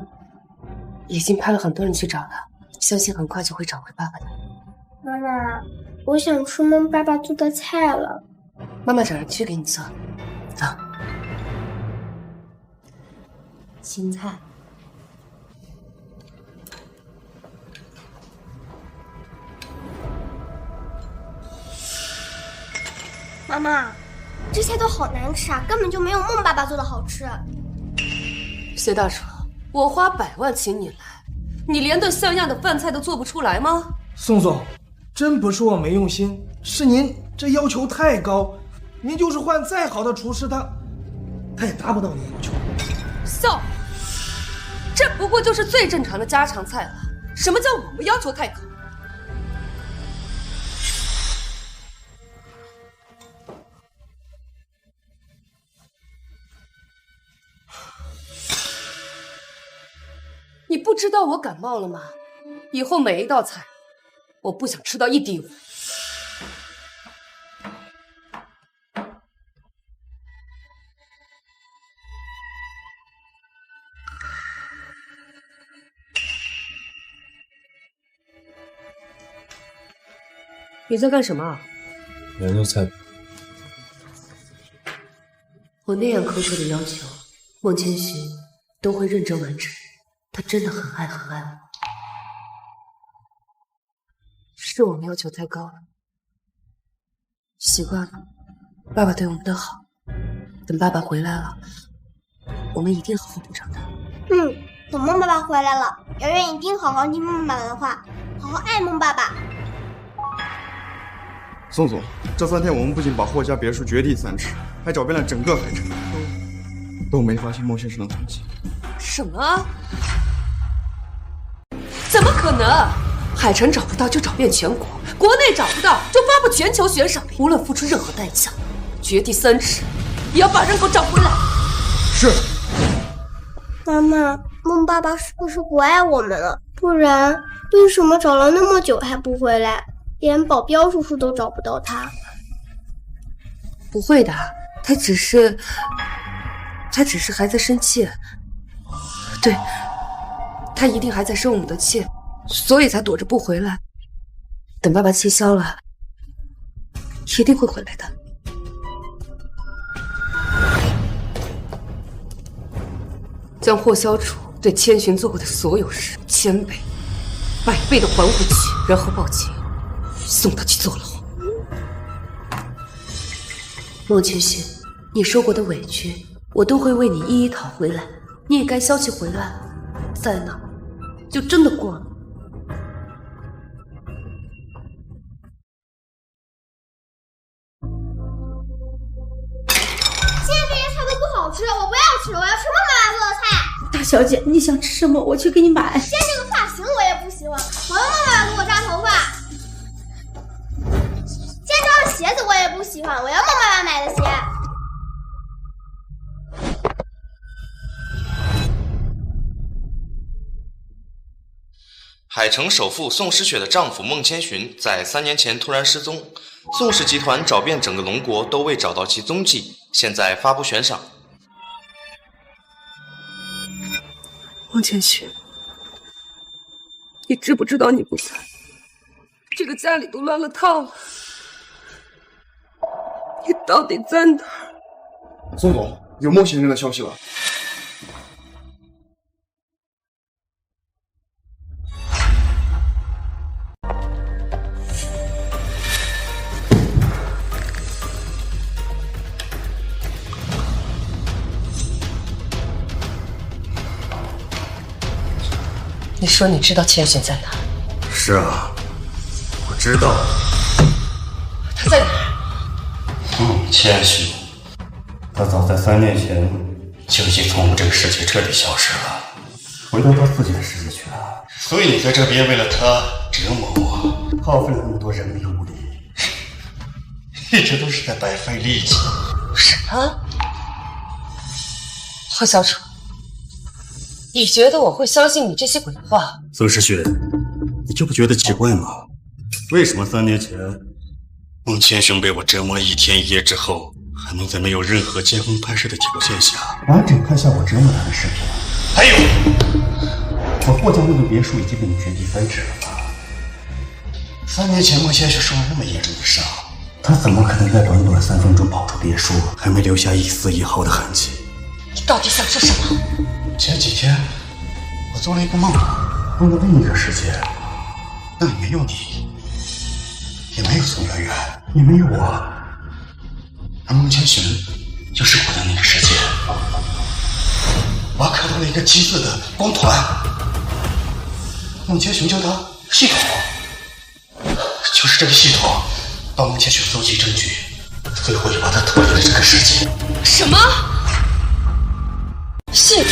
已经派了很多人去找他，相信很快就会找回爸爸的。妈妈，我想吃孟爸爸做的菜了。妈妈找人去给你做。走。青菜。妈妈，这些都好难吃啊，根本就没有孟爸爸做的好吃。薛大厨，我花100万请你来，你连顿像样的饭菜都做不出来吗？宋总，真不是我没用心，是您这要求太高，您就是换再好的厨师，他也达不到您要求。笑，这不过就是最正常的家常菜了。什么叫我们要求太高？你不知道我感冒了吗？以后每一道菜，我不想吃到一滴污。你在干什么？研究菜谱。我那样苛刻的要求，孟千寻都会认真完成。他真的很爱很爱我，是我们要求太高了。习惯了，爸爸对我们的好，等爸爸回来了，我们一定好好补偿他。等孟爸爸回来了，圆圆一定好好听孟爸爸的话，好好爱孟爸爸。宋总，这3天我们不仅把霍家别墅掘地3尺，还找遍了整个海城，都没发现孟先生的踪迹。什么？怎么可能？海城找不到就找遍全国，国内找不到就发布全球悬赏，无论付出任何代价，掘地3尺，也要把人给我找回来。是。妈妈，孟爸爸是不是不爱我们了？不然为什么找了那么久还不回来？连保镖叔叔都找不到他。不会的，他只是他只是还在生气。对，他一定还在生我们的气，所以才躲着不回来。等爸爸气消了，一定会回来的。将霍小楚对千寻做过的所有事，1000倍、100倍的还回去，然后报警，送他去坐牢。孟千寻，你受过的委屈，我都会为你一一讨回来。你也该消气回来，再闹就真的过了。现在这些菜都不好吃，我不要吃，我要吃妈妈做的菜。大小姐，你想吃什么？我去给你买。现在这个发型我也不喜欢，我要妈妈给我扎头发。现在这双鞋子我也不喜欢，我要孟妈妈买的鞋。海城首富宋诗雪的丈夫孟千寻在3年前突然失踪，宋氏集团找遍整个龙国都未找到其踪迹，现在发布悬赏。孟千寻，你知不知道你不在，这个家里都乱了套了。你到底在哪儿？宋总，有孟先生的消息了。你说你知道千寻在哪？是啊，我知道。他在哪儿？千寻，他早在3年前就已经从我们这个世界彻底消失了，回到他自己的世界去了。所以你在这边为了他折磨我，耗费了那么多人力物力，一直都是在白费力气。什么？霍小楚，你觉得我会相信你这些鬼话？宋诗雪，你就不觉得奇怪吗？为什么3年前孟千寻被我折磨了1天1夜之后，还能在没有任何监控拍摄的条件下，完整拍下我折磨他的视频？还有，我霍家那个别墅已经被你原地分治了吧？3年前孟千寻受了那么严重的伤，他怎么可能在短短3分钟跑出别墅，还没留下一丝一毫的痕迹？你到底想说什么？前几天我做了一个梦，梦到另一个世界，那里没有你，也没有宋媛媛，也没有我，而孟千寻就是我的那个世界。我还看到了一个金色的光团，孟千寻叫它系统，就是这个系统帮孟千寻搜集证据，最后也把他脱离了这个世界。什么？系统？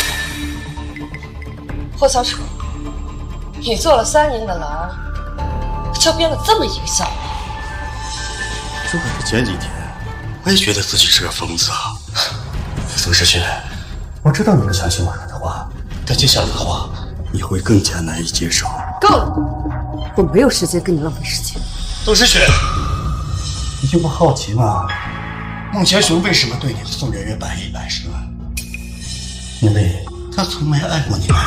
霍小楚，你坐了3年的牢，就编了这么一个笑话？如果是前几天，我也觉得自己是个疯子。宋诗雪，我知道你不相信我说的话，但接下来的话，你会更加难以接受。够了，我没有时间跟你浪费时间。宋诗雪，你就不好奇吗？孟千寻为什么对你和宋媛媛百依百顺？因为他从没爱过你们，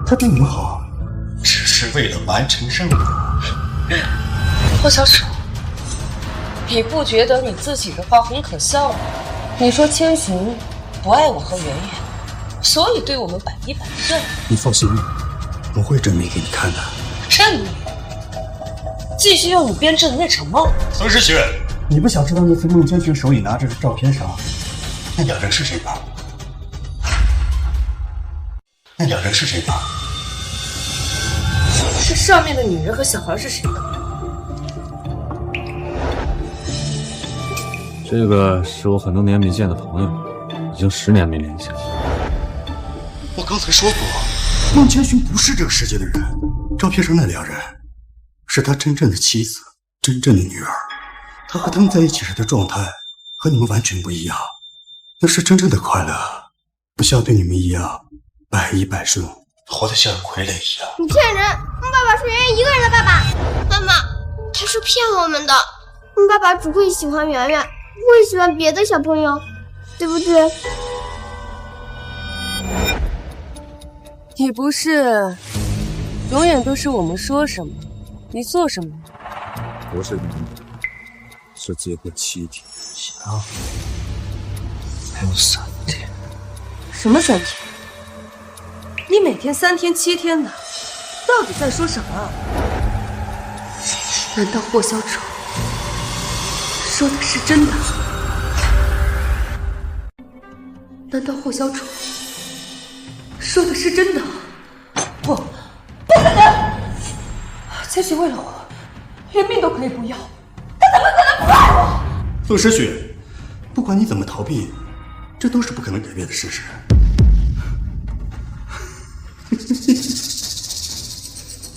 他对你们好，只是为了完成任务。霍小楚，你不觉得你自己的话很可笑吗？你说千寻不爱我和圆圆，所以对我们百依百顺。你放心，我会证明给你看的。证明？继续用你编织的那场梦？宋诗雪，你不想知道那次孟千寻手里拿着的照片上，那2人是谁吗？那2人是谁吗？这上面的女人和小孩是谁的？这个是我很多年没见的朋友，已经10年没联系了。我刚才说过，孟千寻不是这个世界的人。照片上那2人，是他真正的妻子，真正的女儿。他和他们在一起时的状态，和你们完全不一样。那是真正的快乐，不像对你们一样百依百顺，活得像傀儡一样。你骗人！孟爸爸是圆圆一个人的爸爸。妈妈，他是骗我们的。孟爸爸只会喜欢圆圆，不会喜欢别的小朋友，对不对？你不是永远都是我们说什么，你做什么？不是是结婚7天。行，还有3天。什么3天？你每天3天7天的，到底在说什么？难道霍小丑说的是真的？难道霍小丑说的是真的？不可能！千寻为了我，连命都可以不要，他怎么可能不爱我？宋诗雪，不管你怎么逃避，这都是不可能改变的事实。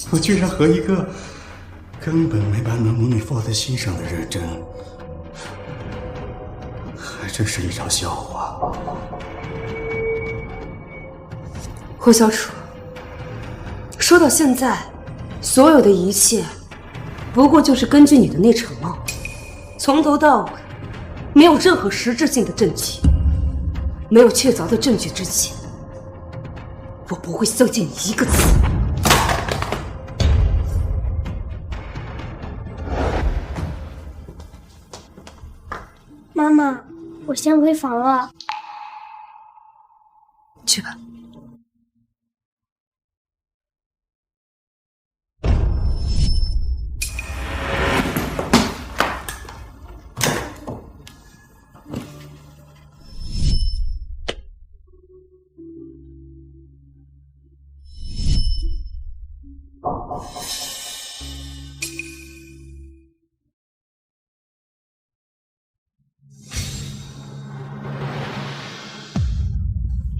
我居然和一个根本没把那母女放在心上的人争，还真是一场笑话。霍小楚，说到现在，所有的一切不过就是根据你的那场梦，从头到尾没有任何实质性的证据，没有确凿的证据之前，我不会相信你一个字。妈妈，我先回房了。去吧。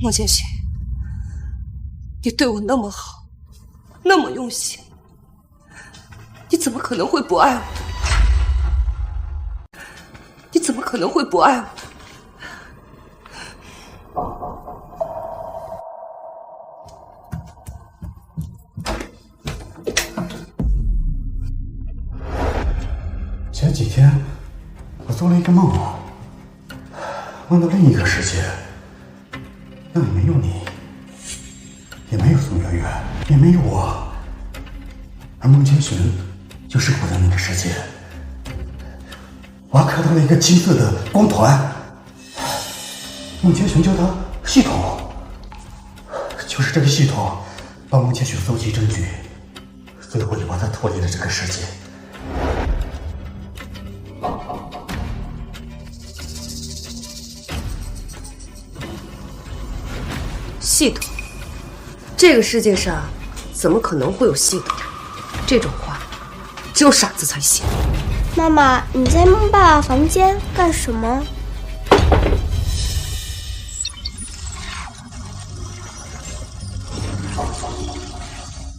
莫千寻，你对我那么好，那么用心，你怎么可能会不爱我？你怎么可能会不爱我？前几天我做了一个梦，梦到另一个世界。那里没有你，也没有宋媛媛，也没有我，而孟千寻就生活在那个世界。我还看到了一个金色的光团，孟千寻叫它系统，就是这个系统帮孟千寻搜集证据，最后也把他脱离了这个世界。系统？这个世界上怎么可能会有系统？这种话只有傻子才信。妈妈，你在孟爸房间干什么？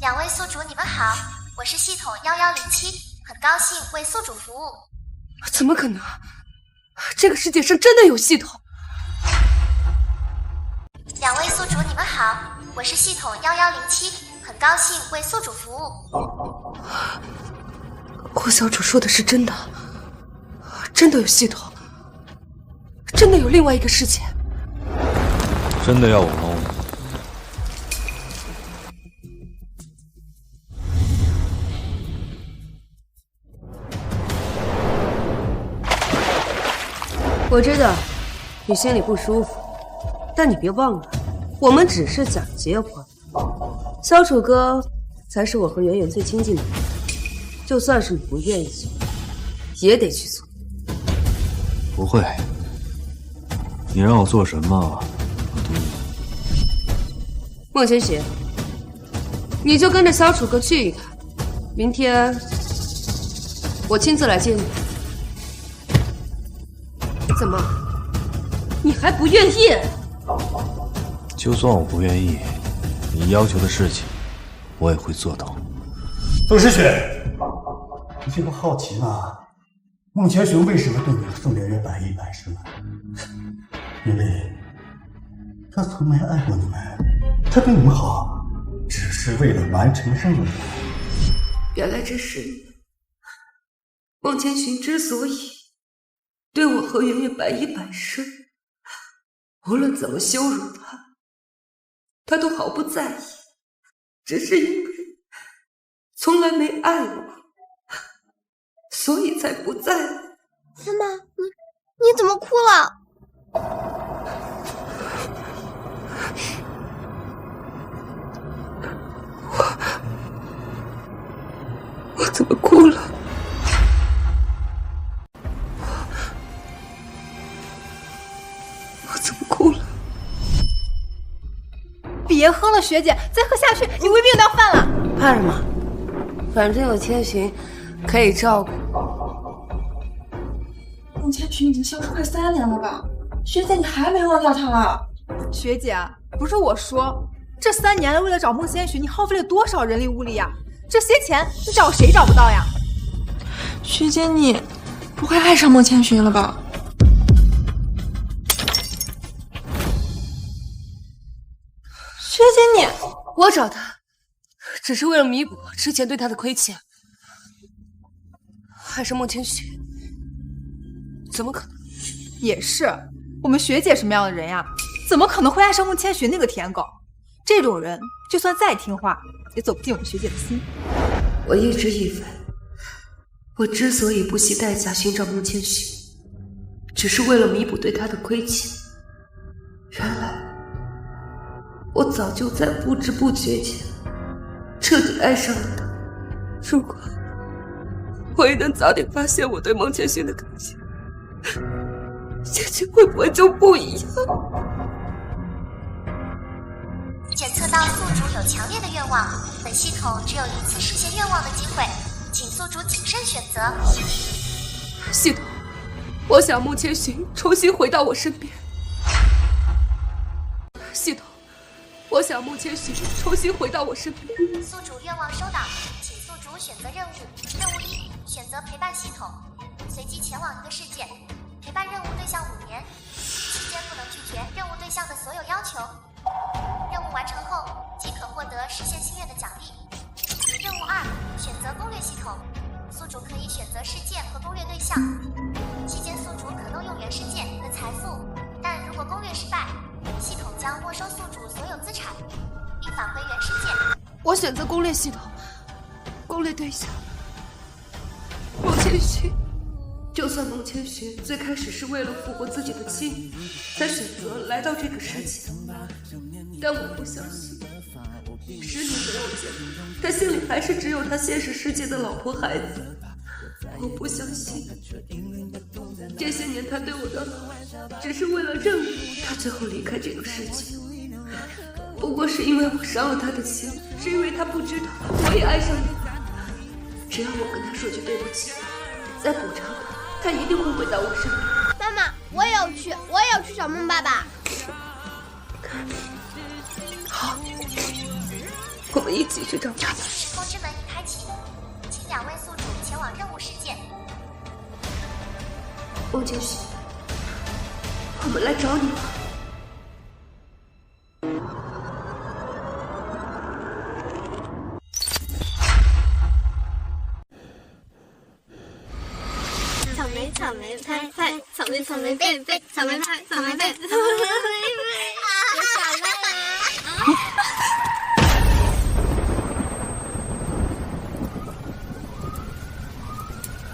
两位宿主，你们好，我是系统1107，很高兴为宿主服务。怎么可能？这个世界上真的有系统？两位宿主，你们好，我是系统1107，很高兴为宿主服务。霍小主说的是真的，真的有系统，真的有另外一个世界。真的要我猫吗？我知道你心里不舒服，但你别忘了，我们只是想结婚。小楚哥才是我和圆圆最亲近的人，就算是你不愿意做，也得去做。不会，你让我做什么，我都愿意。孟千寻，你就跟着小楚哥去一趟，明天我亲自来接你。怎么，你还不愿意？就算我不愿意，你要求的事情，我也会做到。宋诗雪，你这不好奇吗？孟千寻为什么对你和宋媛媛百依百顺？因为他从没爱过你们，他对你们好，只是为了完成任务。原来这是你。孟千寻之所以对我和圆圆百依百顺，无论怎么羞辱他，他都毫不在意。只是因为从来没爱过，所以才不在乎。妈妈，你怎么哭了？我怎么哭了？我怎么哭了？别喝了，学姐，再喝下去你胃病都要犯了。怕什么？反正有千寻可以照顾。孟千寻已经消失快3年了吧？学姐，你还没忘掉他啊？学姐，不是我说，这3年来为了找孟千寻，你耗费了多少人力物力呀？这些钱你找谁找不到呀？学姐，你不会爱上孟千寻了吧？学姐你，我找他，只是为了弥补之前对他的亏欠。爱上孟千寻，怎么可能？也是，我们学姐什么样的人呀？怎么可能会爱上孟千寻那个舔狗？这种人就算再听话，也走不进我们学姐的心。我一直以为，我之所以不惜代价寻找孟千寻，只是为了弥补对他的亏欠。原来，我早就在不知不觉间彻底爱上了他。如果我也能早点发现我对孟千寻的感情，结局会不会就不一样？检测到宿主有强烈的愿望，本系统只有1次实现愿望的机会，请宿主谨慎选择。系统，我想孟千寻重新回到我身边。系统，我想孟千寻重新回到我身边。宿主愿望收到，请宿主选择任务。任务1，选择陪伴系统，随机前往一个事件，陪伴任务对象5年，期间不能拒绝任务对象的所有要求。任务完成后即可获得实现心愿的奖励。任务2，选择攻略系统，宿主可以选择事件和攻略对象，期间宿主可动用原事件的财富，但如果攻略失败，系统将没收宿主所有资产，并返回原事件。我选择攻略系统，攻略对象孟千寻。就算孟千寻最开始是为了复活自己的妻女才选择来到这个世界，但我不相信10年没有见，他心里还是只有他现实世界的老婆孩子。我不相信这些年他对我的好只是为了任务他最后离开这个世界，不过是因为我伤了他的心，是因为他不知道我也爱上你。只要我跟他说句对不起，再补偿他，他一定会回到我身边。妈妈，我也要去找孟爸爸。好，我们一起去找他。时空之门已开启，请2位宿主前往任务事件。孟千寻，我们来找你吧。草莓拍拍，草莓草莓贝贝，草莓拍草莓贝，草莓贝贝。我想到了。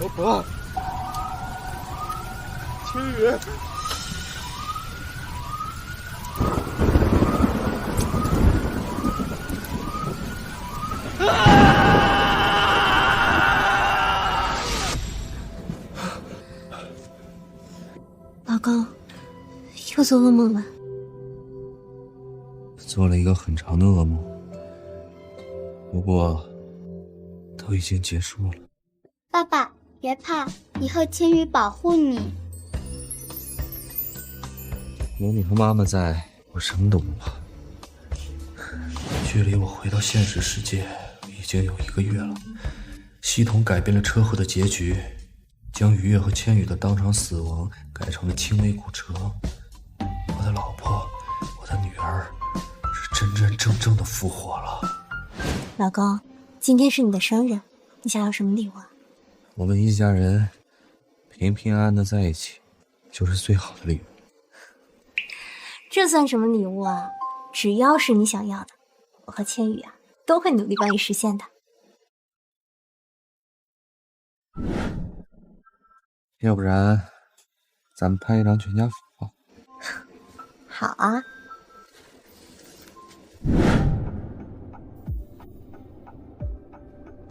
老婆，青雨。老公，又做噩梦了。做了一个很长的噩梦，不过都已经结束了。爸爸，别怕，以后千羽保护你。有你和妈妈在，我什么都不怕。距离我回到现实世界已经有1个月了，系统改变了车祸的结局，将于月和千羽的当场死亡改成了轻微骨折。我的老婆，我的女儿，是真真正正的复活了。老公，今天是你的生日，你想要什么礼物啊？我们一家人平平安安的在一起，就是最好的礼物。这算什么礼物啊？只要是你想要的，我和千羽啊都会努力帮你实现的。要不然，咱们拍一张全家福吧。好啊。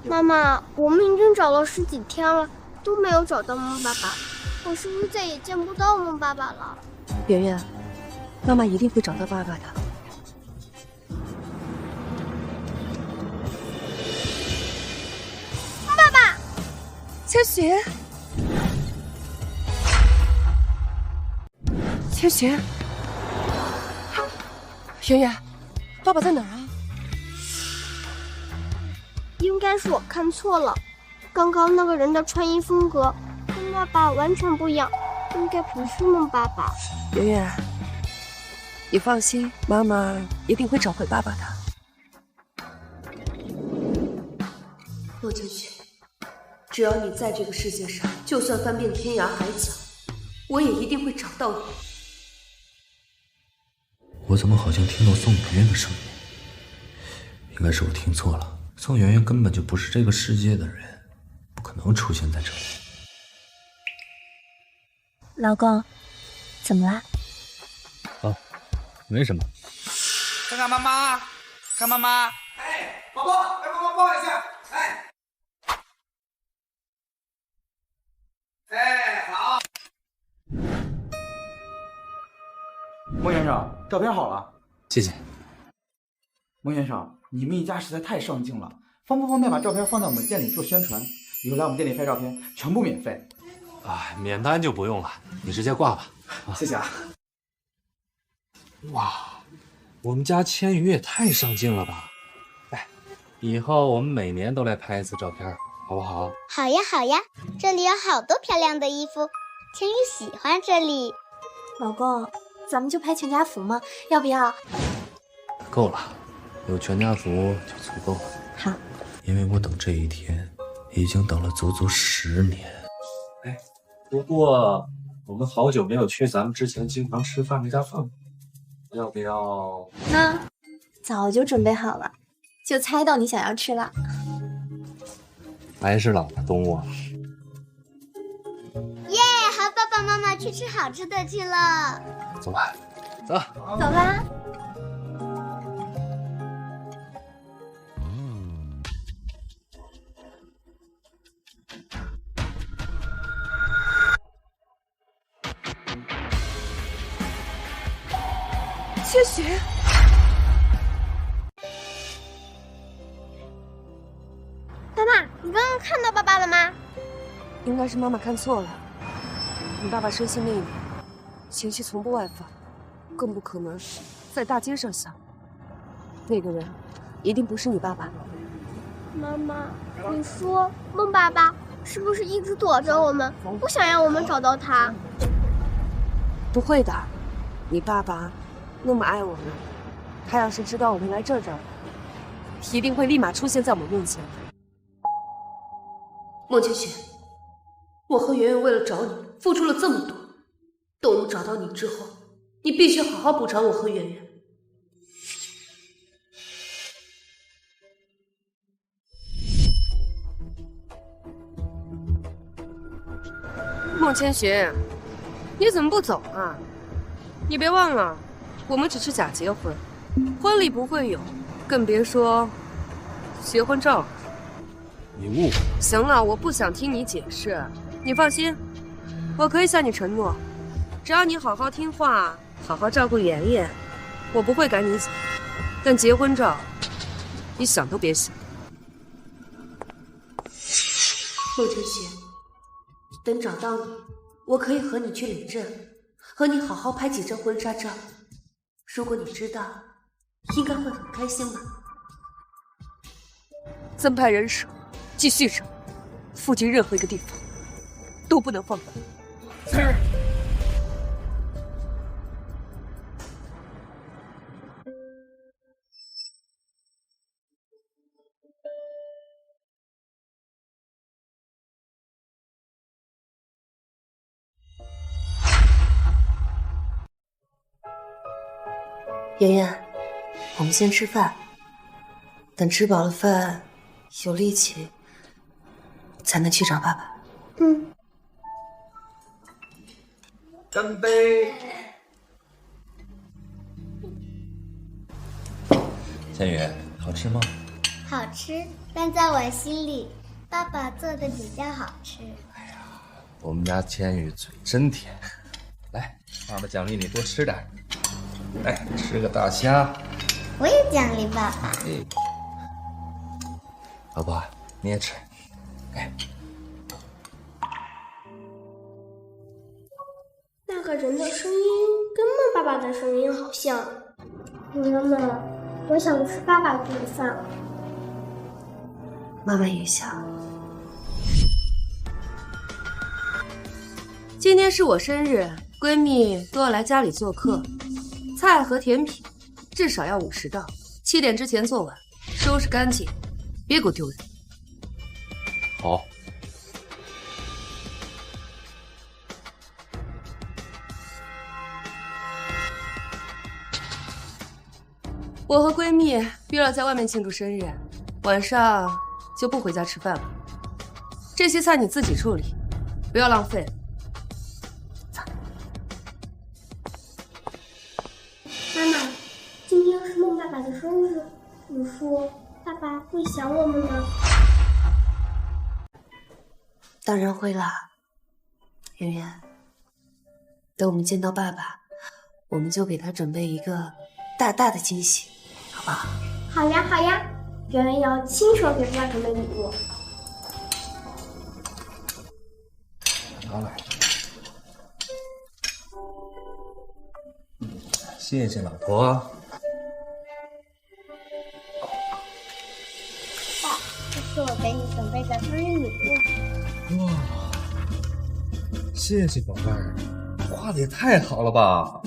妈妈，我们已经找了10几天了，都没有找到孟爸爸，我是不是再也见不到孟爸爸了？圆圆，妈妈一定会找到爸爸的。爸爸，千寻，千寻，圆圆，爸爸在哪儿啊？应该是我看错了，刚刚那个人的穿衣风格跟爸爸完全不一样，应该不是孟爸爸。圆圆，你放心，妈妈一定会找回爸爸的。洛千寻，只要你在这个世界上，就算翻遍天涯海角，我也一定会找到你。我怎么好像听到宋媛媛的声音？应该是我听错了，宋媛媛根本就不是这个世界的人，不可能出现在这里。老公，怎么啦？啊，没什么。看看妈妈，看妈妈。哎，宝宝，来帮忙抱一下。哎，哎，好。孟先生，照片好了。谢谢。孟先生，你们一家实在太上镜了，方不方便把照片放在我们店里做宣传？以后来我们店里拍照片全部免费。啊，免单就不用了，你直接挂吧。谢谢啊。哇，我们家千羽也太上镜了吧！哎，以后我们每年都来拍一次照片，好不好？好呀好呀，这里有好多漂亮的衣服，千羽喜欢这里。老公，咱们就拍全家福吗？要不要？够了，有全家福就足够了。好，因为我等这一天已经等了足足10年。哎，不过我们好久没有去咱们之前经常吃饭那家饭馆，要不要？那早就准备好了，就猜到你想要吃了。还是老大东啊！耶，和爸爸妈妈去吃好吃的去了。走吧，走，走吧。千寻，妈妈，你刚刚看到爸爸了吗？应该是妈妈看错了。你爸爸生性内敛，情绪从不外放，更不可能在大街上想。那个人一定不是你爸爸。妈妈，你说孟爸爸是不是一直躲着我们，不想让我们找到他？不会的，你爸爸那么爱我们，他要是知道我们来这儿，一定会立马出现在我们面前。孟千寻，我和圆圆为了找你付出了这么多，等我们找到你之后，你必须好好补偿我和圆圆。孟千寻，你怎么不走啊？你别忘了，我们只是假结婚，婚礼不会有，更别说结婚照了。你误会了。行了，我不想听你解释。你放心，我可以向你承诺，只要你好好听话，好好照顾妍妍，我不会赶你走。但结婚照，你想都别想。孟千寻，等找到你，我可以和你去领证，和你好好拍几张婚纱照。如果你知道，应该会很开心吧。增派人手，继续找，附近任何一个地方都不能放过。是。圆圆，我们先吃饭。等吃饱了饭，有力气，才能去找爸爸。嗯。干杯！千羽，好吃吗？好吃，但在我心里，爸爸做的比较好吃。我们家千羽嘴真甜。来，爸爸奖励你多吃点。来，吃个大虾。我也奖励爸爸。老婆，你也吃。哎，那个人的声音跟孟爸爸的声音好像。妈妈，我想吃爸爸做的饭。妈妈也想。今天是我生日，闺蜜都要来家里做客，菜和甜品至少要50道，7点之前做完，收拾干净，别给我丢人。好。我和闺蜜约了在外面庆祝生日，晚上就不回家吃饭了。这些菜你自己处理，不要浪费。妈妈，今天是孟爸爸的生日，你说爸爸会想我们吗？当然会啦，圆圆。等我们见到爸爸，我们就给他准备一个大大的惊喜，好不好？好呀，好呀，圆圆要亲手给爸爸准备礼物。拿来。谢谢老婆。爸，这是我给你准备的生日礼物。哇，谢谢宝贝儿，画的也太好了吧！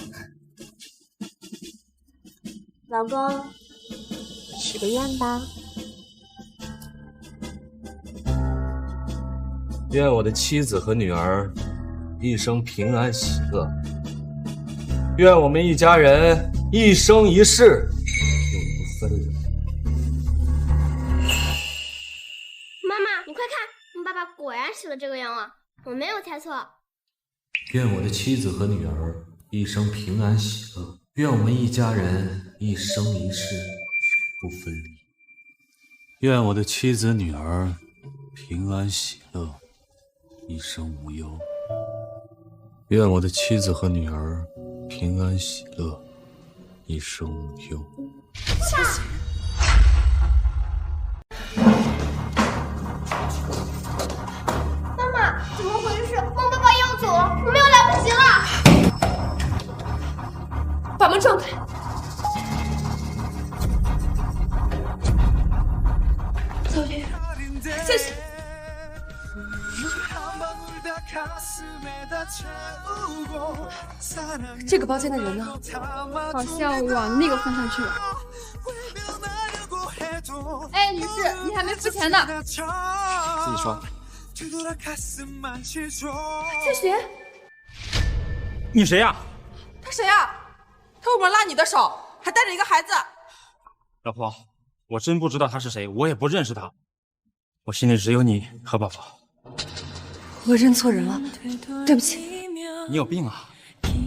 老公，许个愿吧。愿我的妻子和女儿一生平安喜乐。愿我们一家人一生一世永不分离。妈妈，你快看，你爸爸果然许了这个愿望，我没有猜错。愿我的妻子和女儿一生平安喜乐。愿我们一家人一生一世不分离。愿我的妻子女儿平安喜乐，一生无忧。愿我的妻子和女儿平安喜乐，一生无忧。妈妈，怎么回事？孟爸爸要走了，我们要来不及了！把门撞开！小雨，谢谢。这个包间的人呢？好像往那个方向去了。哎，女士，你还没付钱呢。自己刷。千寻，你谁呀？他谁呀？他为什么拉你的手，还带着一个孩子？老婆，我真不知道他是谁，我也不认识他。我心里只有你和宝宝。我认错人了，对不起。你有病啊！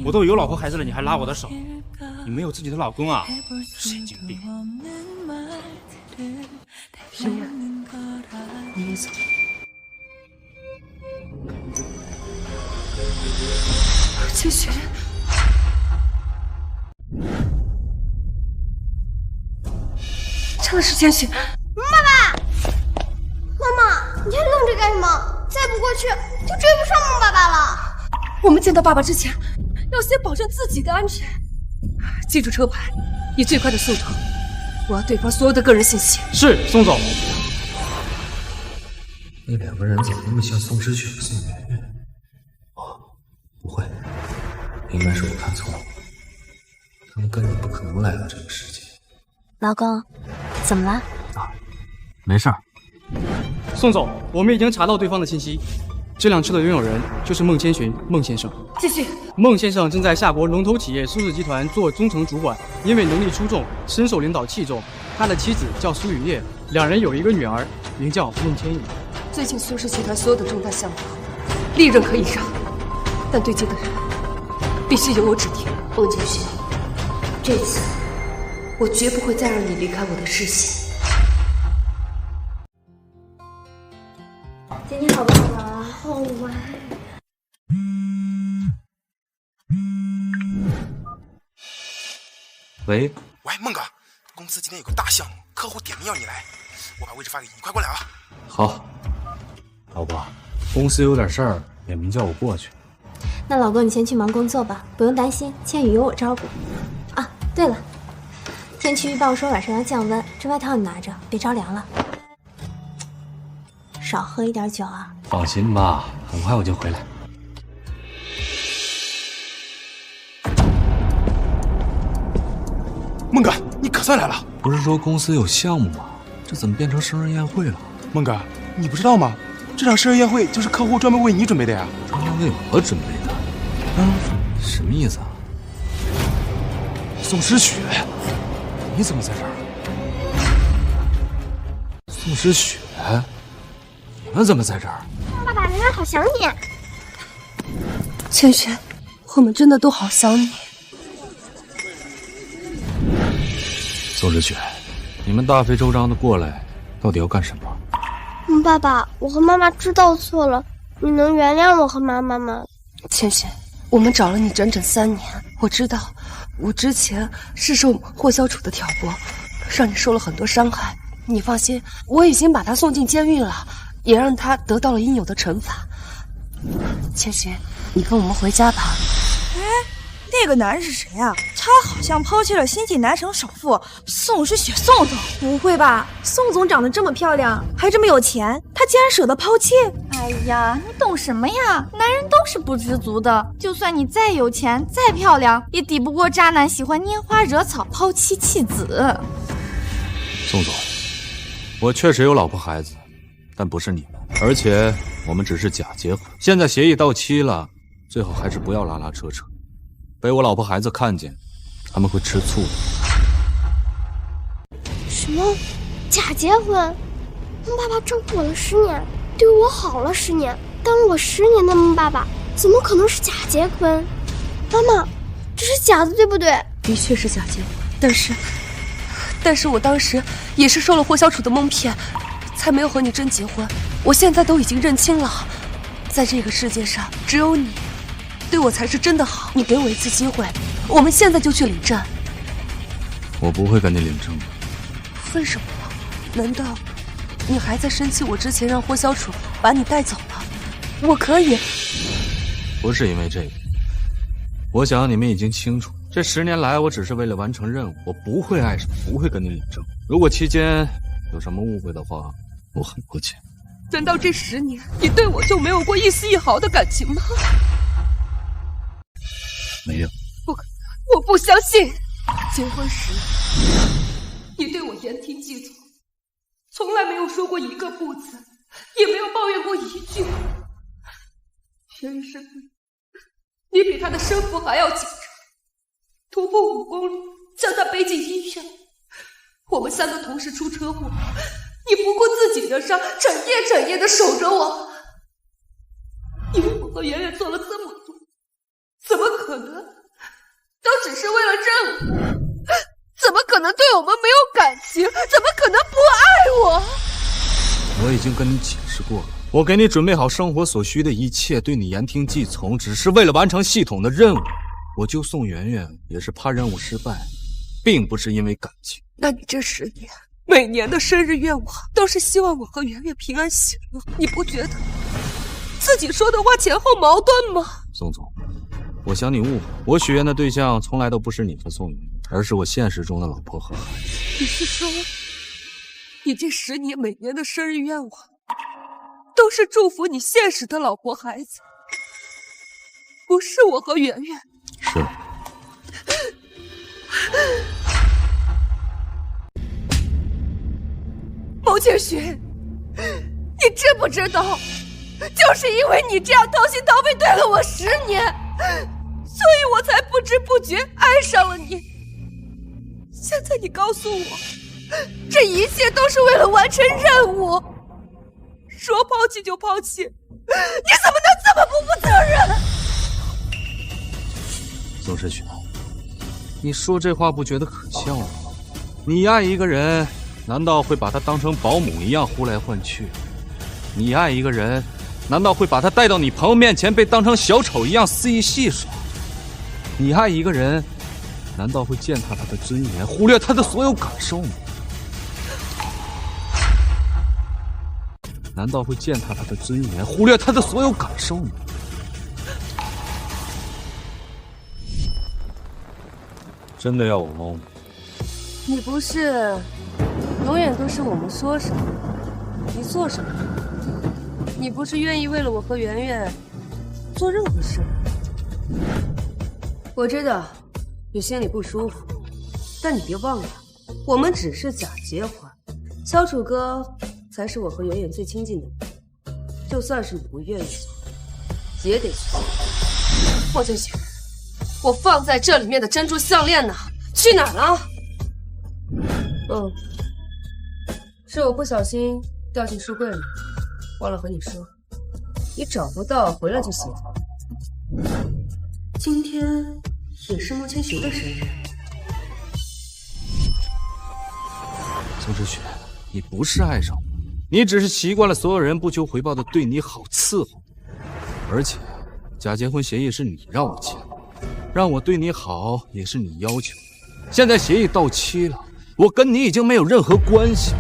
我都有老婆孩子了，你还拉我的手？你没有自己的老公啊？神经病！圆圆，你也走。千寻，真的是千寻！妈妈，妈妈，你还愣着干什么？再不过去就追不上孟爸爸了。我们见到爸爸之前，要先保证自己的安全。记住车牌，以最快的速度，我要对方所有的个人信息。是，宋总。那两个人怎么那么像宋诗雪和宋媛媛？哦，不会，应该是我看错了，他们根本不可能来到这个世界。老公，怎么了？没事儿。宋总，我们已经查到对方的信息，这辆车的拥有人就是孟千寻，孟先生。继续。孟先生正在夏国龙头企业苏氏集团做中层主管，因为能力出众，深受领导器重。他的妻子叫苏雨叶，两人有一个女儿，名叫孟千羽。最近苏氏集团所有的重大项目，利润可以让，但对接的人必须由我指定。孟千寻，这次我绝不会再让你离开我的视线。今天好不好玩啊？好玩。喂，孟哥，公司今天有个大项目，客户点名要你来，我把位置发给你，你快过来啊！好，老婆，公司有点事儿，点名叫我过去。那老公你先去忙工作吧，不用担心，千羽有我照顾。啊，对了，天气预报说晚上要降温，这外套你拿着，别着凉了。少喝一点酒啊。放心吧，很快我就回来。孟哥，你可算来了！不是说公司有项目吗？这怎么变成生日宴会了？孟哥，你不知道吗？这场生日宴会就是客户专门为你准备的呀。专门为我准备的？什么意思啊？宋诗雪，你怎么在这儿？宋诗雪，你们怎么在这儿？爸爸，圆圆好想你。千寻，我们真的都好想你。宋诗雪，你们大费周章的过来，到底要干什么？爸爸，我和妈妈知道错了，你能原谅我和妈妈吗？千寻，我们找了你整整3年，我知道，我之前是受霍小楚的挑拨，让你受了很多伤害。你放心，我已经把他送进监狱了，也让他得到了应有的惩罚。千寻，你跟我们回家吧。哎，那个男人是谁啊？他好像抛弃了新晋南城首富宋诗雪宋总。不会吧？宋总长得这么漂亮，还这么有钱，他竟然舍得抛弃？哎呀，你懂什么呀？男人都是不知足的，就算你再有钱再漂亮，也抵不过渣男喜欢拈花惹草抛妻弃子。宋总，我确实有老婆孩子，但不是你们，而且我们只是假结婚。现在协议到期了，最好还是不要拉拉扯扯，被我老婆孩子看见，他们会吃醋的。什么？假结婚？爸爸照顾我了10年，对我好了10年，当了我10年的孟爸爸，怎么可能是假结婚？妈妈，这是假的，对不对？的确是假结婚，但是我当时也是受了霍小楚的蒙骗，才没有和你真结婚。我现在都已经认清了，在这个世界上只有你对我才是真的好。你给我一次机会，我们现在就去领证。我不会跟你领证的。为什么？难道你还在生气我之前让霍小楚把你带走了？我可以。不是因为这个，我想你们已经清楚，这10年来我只是为了完成任务，我不会爱上，不会跟你领证。如果期间有什么误会的话，我很抱歉。难道这10年你对我就没有过一丝一毫的感情吗？没有。我不相信。结婚时你对我言听计从，从来没有说过一个不字，也没有抱怨过一句。袁宇生病，你比他的生父还要紧张，突破5公里将他背进医院。我们3个同时出车祸，你不顾自己的伤，整夜的守着我。因为我和圆圆做了这么多，怎么可能都只是为了任务？怎么可能对我们没有感情？怎么可能不爱我？我已经跟你解释过了，我给你准备好生活所需的一切，对你言听计从，只是为了完成系统的任务。我救宋圆圆也是怕任务失败，并不是因为感情。那你这10年每年的生日愿望都是希望我和圆圆平安喜乐，你不觉得自己说的话前后矛盾吗？宋总，我想你误会，我许愿的对象从来都不是你和宋圆圆，而是我现实中的老婆和孩子。你是说你这10年每年的生日愿望都是祝福你现实的老婆孩子，不是我和圆圆？是。毛千寻，你知不知道就是因为你这样掏心掏肺对了我10年，所以我才不知不觉爱上了你。现在你告诉我，这一切都是为了完成任务，说抛弃就抛弃，你怎么能这么不负责任？宋诗雪，你说这话不觉得可笑吗？你爱一个人，难道会把他当成保姆一样呼来唤去？你爱一个人，难道会把他带到你朋友面前被当成小丑一样肆意戏耍？你爱一个人，难道会践踏他的尊严，忽略他的所有感受吗？难道会践踏他的尊严，忽略他的所有感受吗？真的要我猫吗？你不是永远都是我们说什么你做什么？你不是愿意为了我和圆圆做任何事？我知道你心里不舒服，但你别忘了，我们只是假结婚，萧楚哥才是我和圆圆最亲近的人，就算是你不愿意做，也得去做。莫千雪，我放在这里面的珍珠项链呢？去哪儿了？是我不小心掉进书柜里，忘了和你说，你找不到回来就行。今天也是莫千雪的生日。宋之雪，你不是爱上我，你只是习惯了所有人不求回报的对你好伺候，而且假结婚协议是你让我签，让我对你好也是你要求。现在协议到期了，我跟你已经没有任何关系了。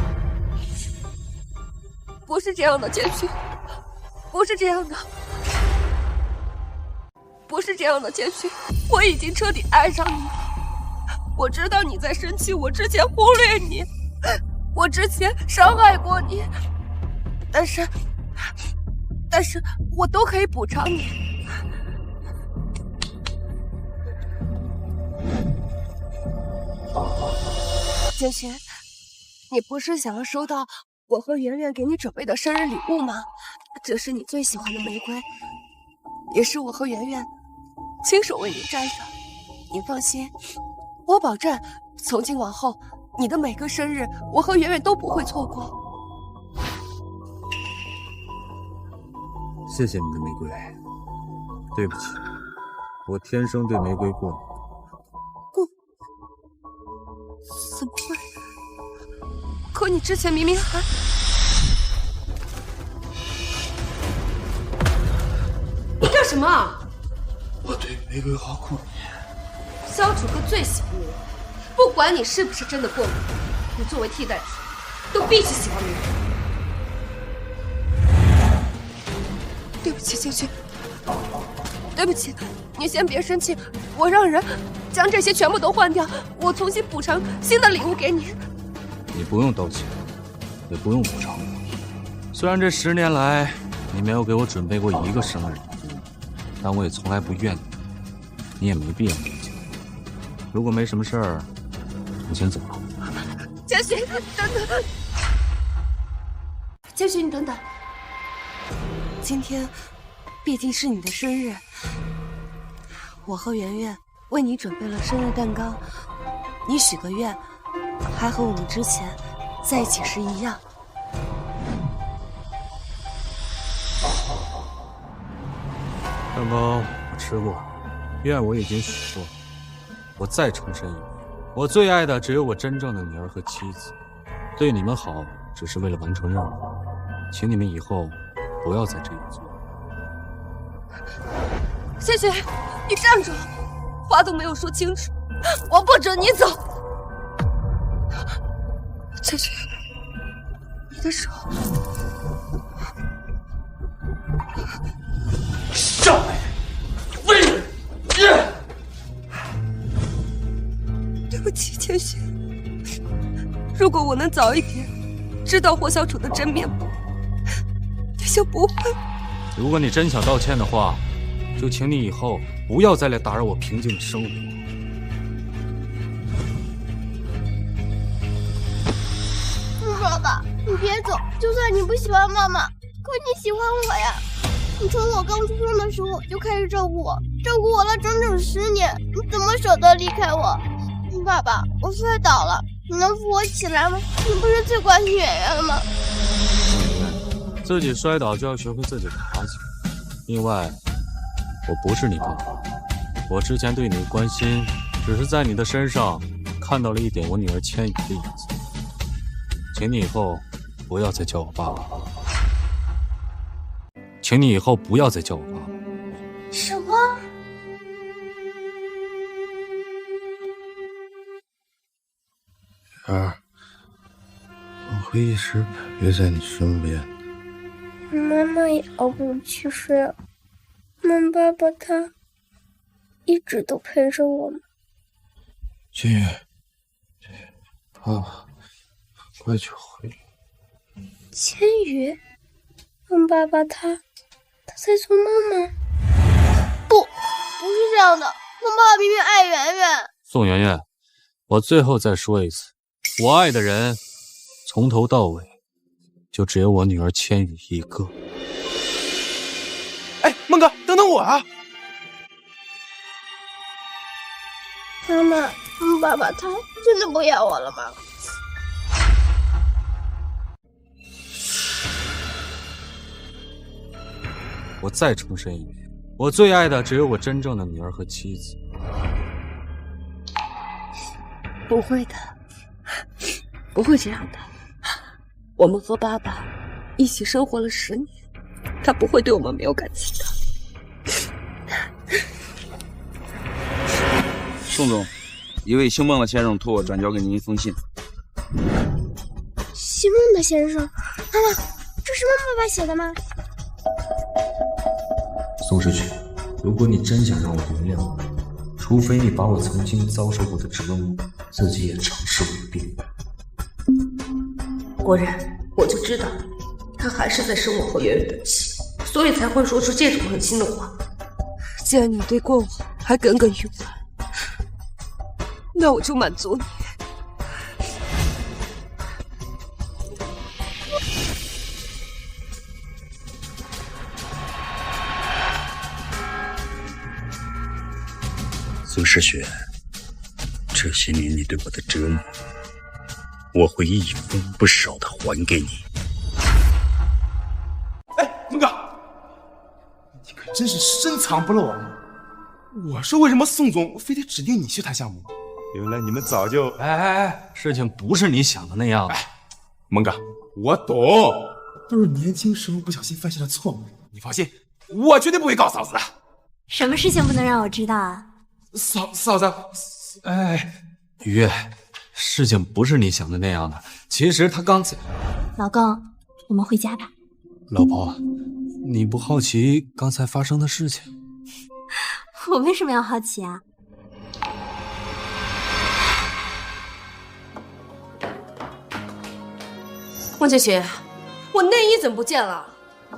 不是这样的，千雪，不是这样的，不是这样的，千雪，我已经彻底爱上你。我知道你在生气，我之前忽略你，我之前伤害过你，但是我都可以补偿你。千雪，你不是想要收到我和圆圆给你准备的生日礼物吗？这是你最喜欢的玫瑰，也是我和圆圆亲手为你摘的。你放心，我保证从今往后，你的每个生日，我和圆圆都不会错过。谢谢你的玫瑰，对不起，我天生对玫瑰过敏。怎么会？可你之前明明还……你干什么？我对玫瑰花过敏。萧楚哥最喜欢你了，不管你是不是真的过敏，你作为替代品，都必须喜欢你。对不起，千雪，对不起，你先别生气，我让人将这些全部都换掉，我重新补偿新的礼物给你。你不用道歉，也不用补偿。虽然这10年来你没有给我准备过一个生日礼物，但我也从来不怨你，你也没必要理解。如果没什么事儿，我先走了。千雪，等等，千雪，你等等。今天毕竟是你的生日，我和圆圆为你准备了生日蛋糕，你许个愿，还和我们之前在一起时一样。蛋糕我吃过，愿我已经许过。我再重申一遍，我最爱的只有我真正的女儿和妻子，对你们好只是为了完成任务，请你们以后不要再这样做。千雪，你站住！话都没有说清楚，我不准你走。千雪，你的手。上来，飞人！对不起，千雪。如果我能早一点知道霍小楚的真面目，也就不会。如果你真想道歉的话，就请你以后不要再来打扰我平静的生活。爸爸，你别走，就算你不喜欢妈妈，可你喜欢我呀！你从我刚出生的时候就开始照顾我，照顾我了整整10年，你怎么舍得离开我？爸爸，我摔倒了，你能扶我起来吗？你不是最关心圆圆吗？自己摔倒就要学会自己爬起来。另外，我不是你爸爸，我之前对你的关心，只是在你的身上看到了一点我女儿千羽的影子。请你以后不要再叫我爸爸了。请你以后不要再叫我爸爸。什么？儿，我会一直陪在你身边。妈妈也熬不去睡了，那爸爸他一直都陪着我吗？千羽，爸爸快就回来。千羽，那爸爸他在做梦吗？不是这样的，我爸爸明明爱圆圆。宋圆圆，我最后再说一次，我爱的人从头到尾就只有我女儿千羽一个。哎，孟哥，等等我啊！妈妈，爸爸他真的不要我了吗？我再重申一遍，我最爱的只有我真正的女儿和妻子。不会的，不会这样的。我们和爸爸一起生活了10年，他不会对我们没有感情的。宋总，一位姓孟的先生托我转交给您一封信。姓孟的先生，妈妈，这是孟爸爸写的吗？宋时群，如果你真想让我原谅你，除非你把我曾经遭受过的折磨自己也尝试过一遍。果然，我就知道他还是在生我和圆圆的气，所以才会说出这种狠心的话。既然你对过往还耿耿于怀，那我就满足你。宋时雪，这些年你对我的折磨，我会一分不少的还给你。哎，孟哥，你可真是深藏不露啊！我说为什么宋总非得指定你去谈项目？原来你们早就……事情不是你想的那样。孟哥，我懂，都是年轻时候不小心犯下的错误。你放心，我绝对不会告嫂子的。什么事情不能让我知道啊？嫂子，雨月，事情不是你想的那样的。其实他刚才……老公，我们回家吧。老婆，你不好奇刚才发生的事情？我为什么要好奇啊？孟千雪，我内衣怎么不见了？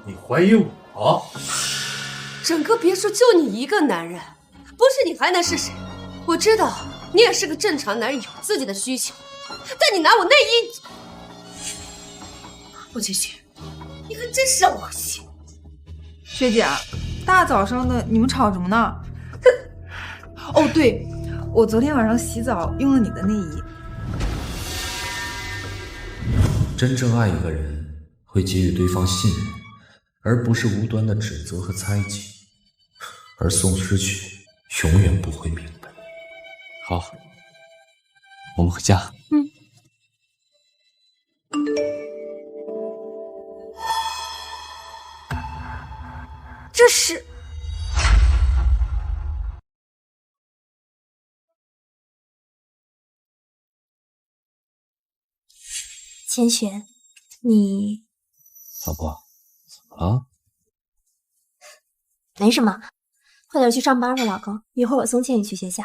你怀疑我？整个别墅就你一个男人，不是你还能是谁？我知道你也是个正常男人，有自己的需求，但你拿我内衣……孟千雪，你可真是恶心！学姐，大早上的你们吵什么呢？哦，对，我昨天晚上洗澡用了你的内衣。真正爱一个人，会给予对方信任，而不是无端的指责和猜忌。而宋时雪永远不会明白。好，我们回家。这是……千雪，你老婆，怎么了？没什么，快点去上班吧，老公。一会儿我送倩雨去学校。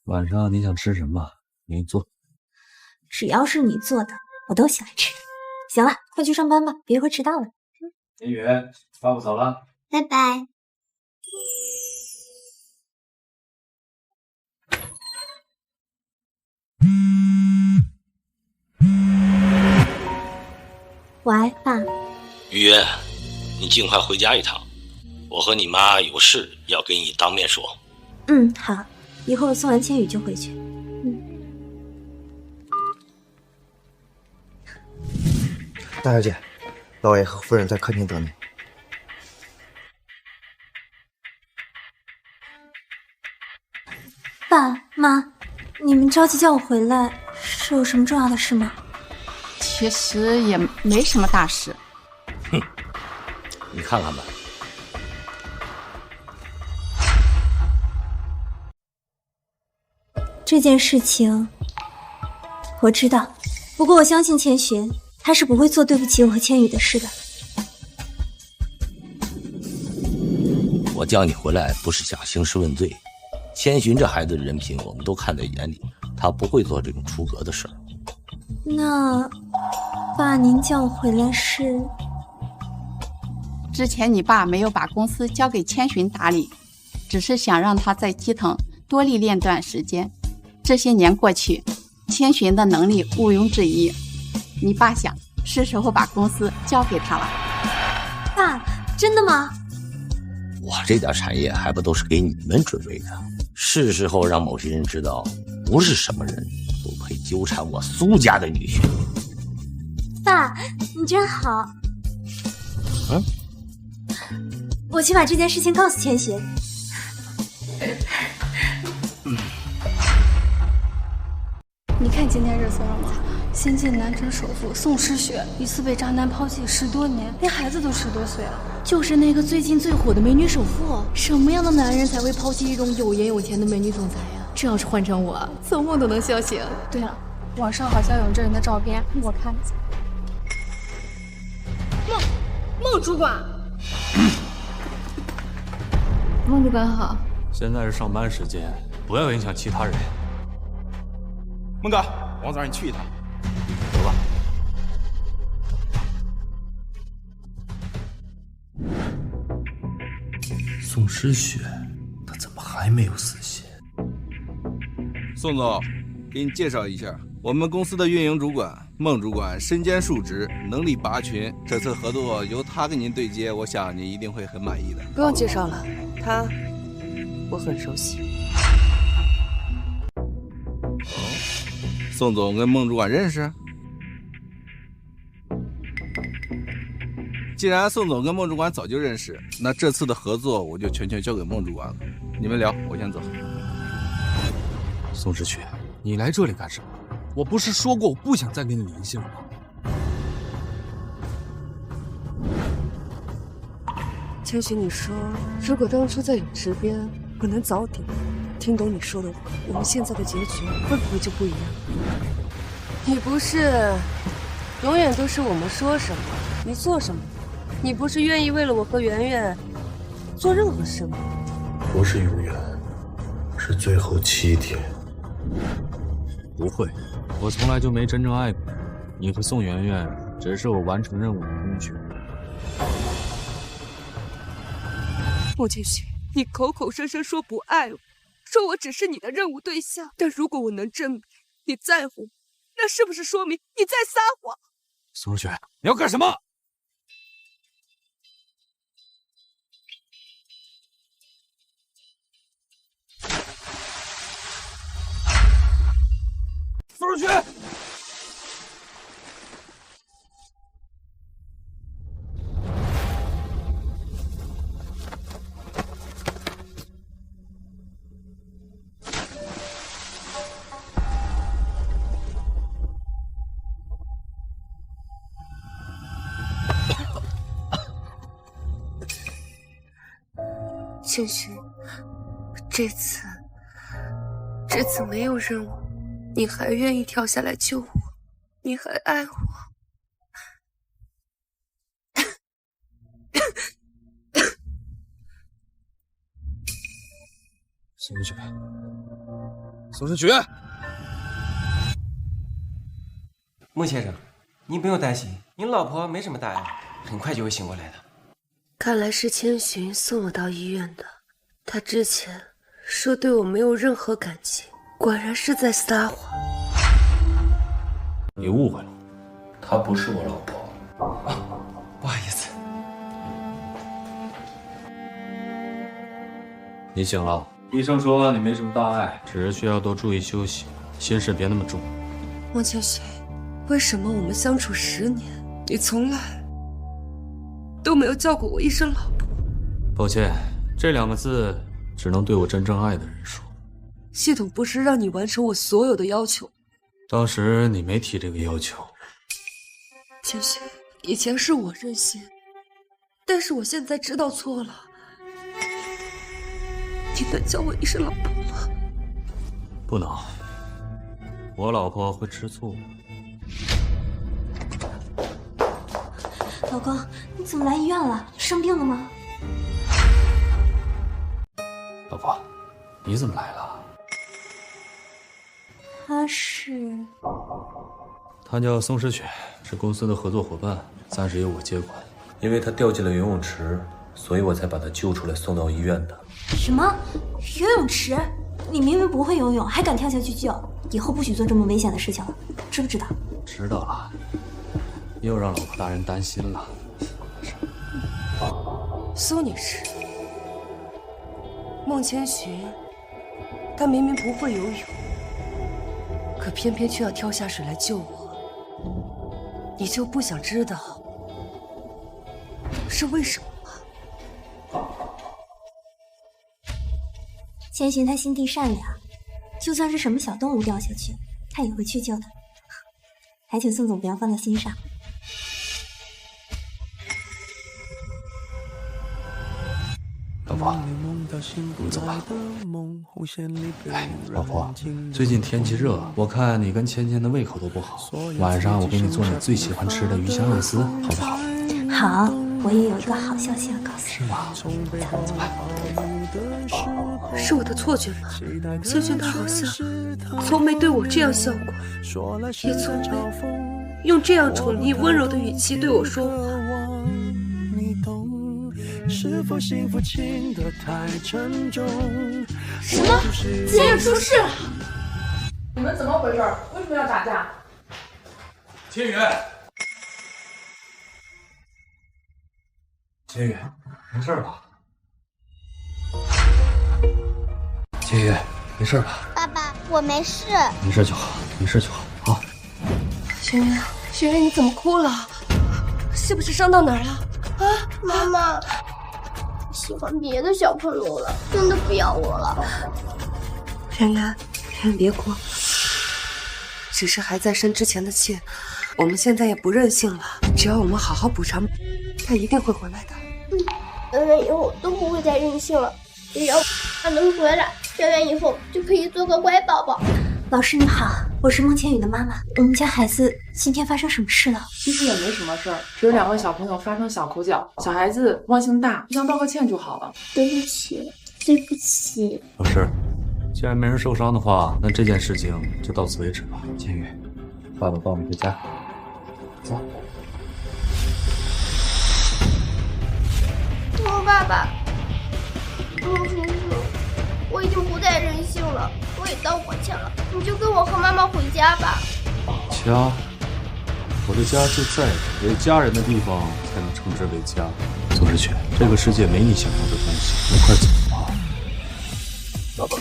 晚上你想吃什么？给你做。只要是你做的，我都喜欢吃。行了，快去上班吧，别一会儿迟到了。千羽，爸爸走了，拜拜。喂，爸，于渊，你尽快回家一趟，我和你妈有事要跟你当面说。好，一会儿送完千羽就回去。大小姐，老爷和夫人在客厅等你。爸妈，你们着急叫我回来，是有什么重要的事吗？其实也没什么大事。哼，你看看吧。这件事情我知道，不过我相信千寻，他是不会做对不起我和千羽的事的。我叫你回来不是想兴师问罪，千寻这孩子的人品我们都看在眼里，他不会做这种出格的事儿。那爸，您叫我回来是？之前你爸没有把公司交给千寻打理，只是想让他在基层多历练段时间。这些年过去，千寻的能力毋庸置疑，你爸想是时候把公司交给他了。爸，真的吗？我这点产业还不都是给你们准备的，是时候让某些人知道，不是什么人都配纠缠我苏家的女婿。爸，你真好。我去把这件事情告诉千寻。你看今天热搜上吗？新晋男车首富宋诗雪疑似被渣男抛弃10多年，连孩子都10多岁了。就是那个最近最火的美女首富，什么样的男人才会抛弃一种有颜有钱的美女总裁呀？这要是换成我，做梦都能笑醒。对了，网上好像有这人的照片，我看一下。孟主管，孟主管好。现在是上班时间，不要影响其他人。孟哥，王总让你去一趟。走吧。宋诗雪，她怎么还没有死心？宋总，给你介绍一下，我们公司的运营主管孟主管身兼数职，能力拔群。这次合作由他跟您对接，我想您一定会很满意的。不用介绍了，他我很熟悉。宋总跟孟主管认识？既然宋总跟孟主管早就认识，那这次的合作我就全权交给孟主管了。你们聊，我先走。宋诗雪，你来这里干什么？我不是说过我不想再跟你联系了吗？千寻，你说如果当初在泳池边，我能早点听懂你说的话，我们现在的结局会不会就不一样？你不是永远都是我们说什么你做什么，你不是愿意为了我和圆圆做任何事吗？不是永远，是最后7天。不会，我从来就没真正爱过你和宋媛媛，只是我完成任务的工具。孟千寻，你口口声声说不爱我，说我只是你的任务对象，但如果我能证明你在乎我，那是不是说明你在撒谎？宋诗雪，你要干什么？宋诗雪！千寻，这次没有任务，你还愿意跳下来救我，你还爱我。宋诗雪，宋诗雪，孟先生，您不用担心，您老婆没什么大碍，很快就会醒过来的。看来是千寻送我到医院的，他之前说对我没有任何感情，果然是在撒谎。你误会了，她不是我老婆。不好意思。你醒了。医生说你没什么大碍，只是需要多注意休息，心事别那么重。孟千寻，为什么我们相处10年，你从来都没有叫过我一声老婆？抱歉，这2个字只能对我真正爱的人说。系统不是让你完成我所有的要求，当时你没提这个要求。千寻，以前是我任性，但是我现在知道错了。你能叫我一声老婆吗？不能，我老婆会吃醋。老公，你怎么来医院了？生病了吗？老婆，你怎么来了？他叫宋诗雪，是公司的合作伙伴，暂时由我接管。因为他掉进了游泳池，所以我才把他救出来送到医院的。什么？游泳池？你明明不会游泳，还敢跳下去救？以后不许做这么危险的事情了，知不知道？知道了，又让老婆大人担心了。苏女士，孟千寻，她明明不会游泳，可偏偏却要跳下水来救我，你就不想知道是为什么吗？千寻他心地善良，就算是什么小动物掉下去，他也会去救的。还请宋总不要放在心上。老婆，我们走吧。哎，老婆，最近天气热，我看你跟芊芊的胃口都不好，晚上我给你做你最喜欢吃的鱼香肉丝，好不好？好，我也有一个好消息要告诉你。是吗？走吧。是我的错觉吗？芊芊她好像从没对我这样笑过，也从没用这样宠溺温柔的语气对我说话。什么？千羽出事了！你们怎么回事？为什么要打架？千羽，千羽，没事吧？千羽，没事吧？爸爸，我没事。没事就好，没事就好。好。雪云，雪云，你怎么哭了？是不是伤到哪儿了？啊，妈妈，喜欢别的小朋友了，真的不要我了。圆圆，别哭，只是还在生之前的气，我们现在也不任性了，只要我们好好补偿，他一定会回来的。圆圆以后都不会再任性了，只要他能回来，圆圆以后就可以做个乖宝宝。老师你好，我是孟千羽的妈妈。我们家孩子今天发生什么事了？其实也没什么事儿，只是2个小朋友发生小口角，小孩子忘性大，互相道个歉就好了。对不起，对不起。老师，既然没人受伤的话，那这件事情就到此为止吧。千羽，爸爸抱你回家。走。孟爸爸，孟叔叔，我已经不再任性了，我也道过歉了，你就跟我和妈妈回家吧。家，我的家就在这，有家人的地方才能称之为家。宋诗雪，这个世界没你想要的东西，你快走吧。爸爸。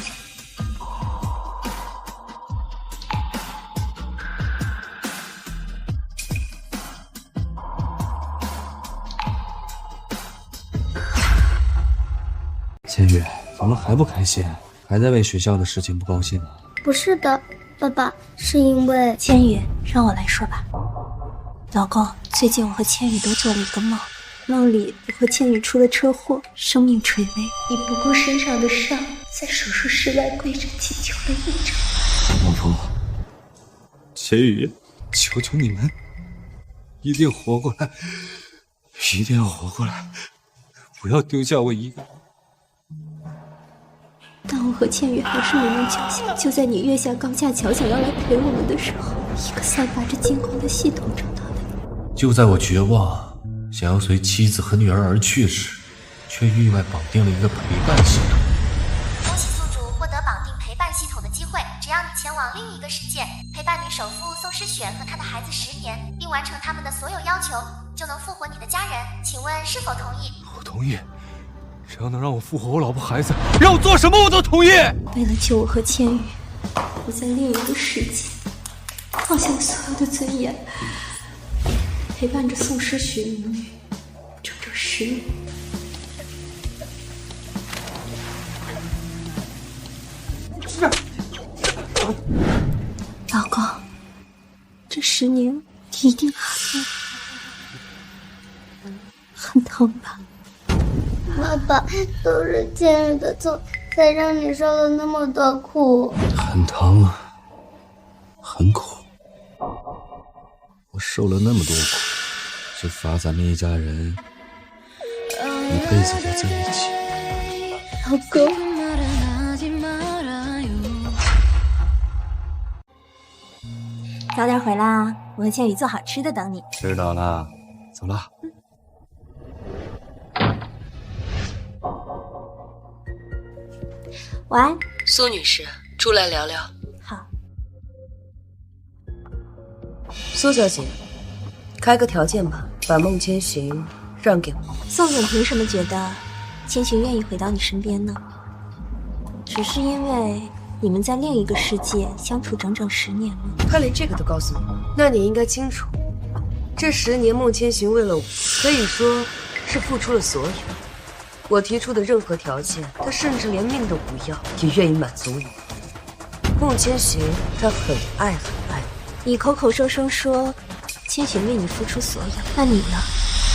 千羽，怎么还不开心？还在为学校的事情不高兴啊？不是的，爸爸，是因为千羽，让我来说吧。老公，最近我和千羽都做了一个梦，梦里我和千羽出了车祸，生命垂危，你不顾身上的伤，在手术室外跪着祈求了一整晚。老婆，千羽，求求你们，一定活过来，一定要活过来，不要丢下我一个人。当我和千羽还是没能侥幸，就在你跃下高架桥想要来陪我们的时候，一个散发着金光的系统找到了你。就在我绝望，想要随妻子和女儿而去时，却意外绑定了一个陪伴系统。恭喜宿主获得绑定陪伴系统的机会，只要你前往另一个世界，陪伴你首富宋诗雪和他的孩子10年，并完成他们的所有要求，就能复活你的家人。请问是否同意？我同意。只要能让我复活我老婆孩子，让我做什么我都同意。为了救我和千羽，我在另一个世界放下了所有的尊严，陪伴着宋诗雪母女整整10年。老公，这10年你一定很疼吧？爸爸，都是千羽的错，才让你受了那么多苦。很疼，很苦。我受了那么多苦，就罚咱们一家人一辈子都在一起。老公。早点回来啊！我和千羽做好吃的等你。知道了，走了。晚安，苏女士，出来聊聊。好。苏小姐，开个条件吧，把孟千寻让给我。宋总凭什么觉得千寻愿意回到你身边呢？只是因为你们在另一个世界相处整整10年了。他连这个都告诉你，那你应该清楚，这10年孟千寻为了我，可以说是付出了所有。我提出的任何条件，他甚至连命都不要，也愿意满足你。孟千寻，他很爱很爱我。你口口声声说千寻为你付出所有，那你呢？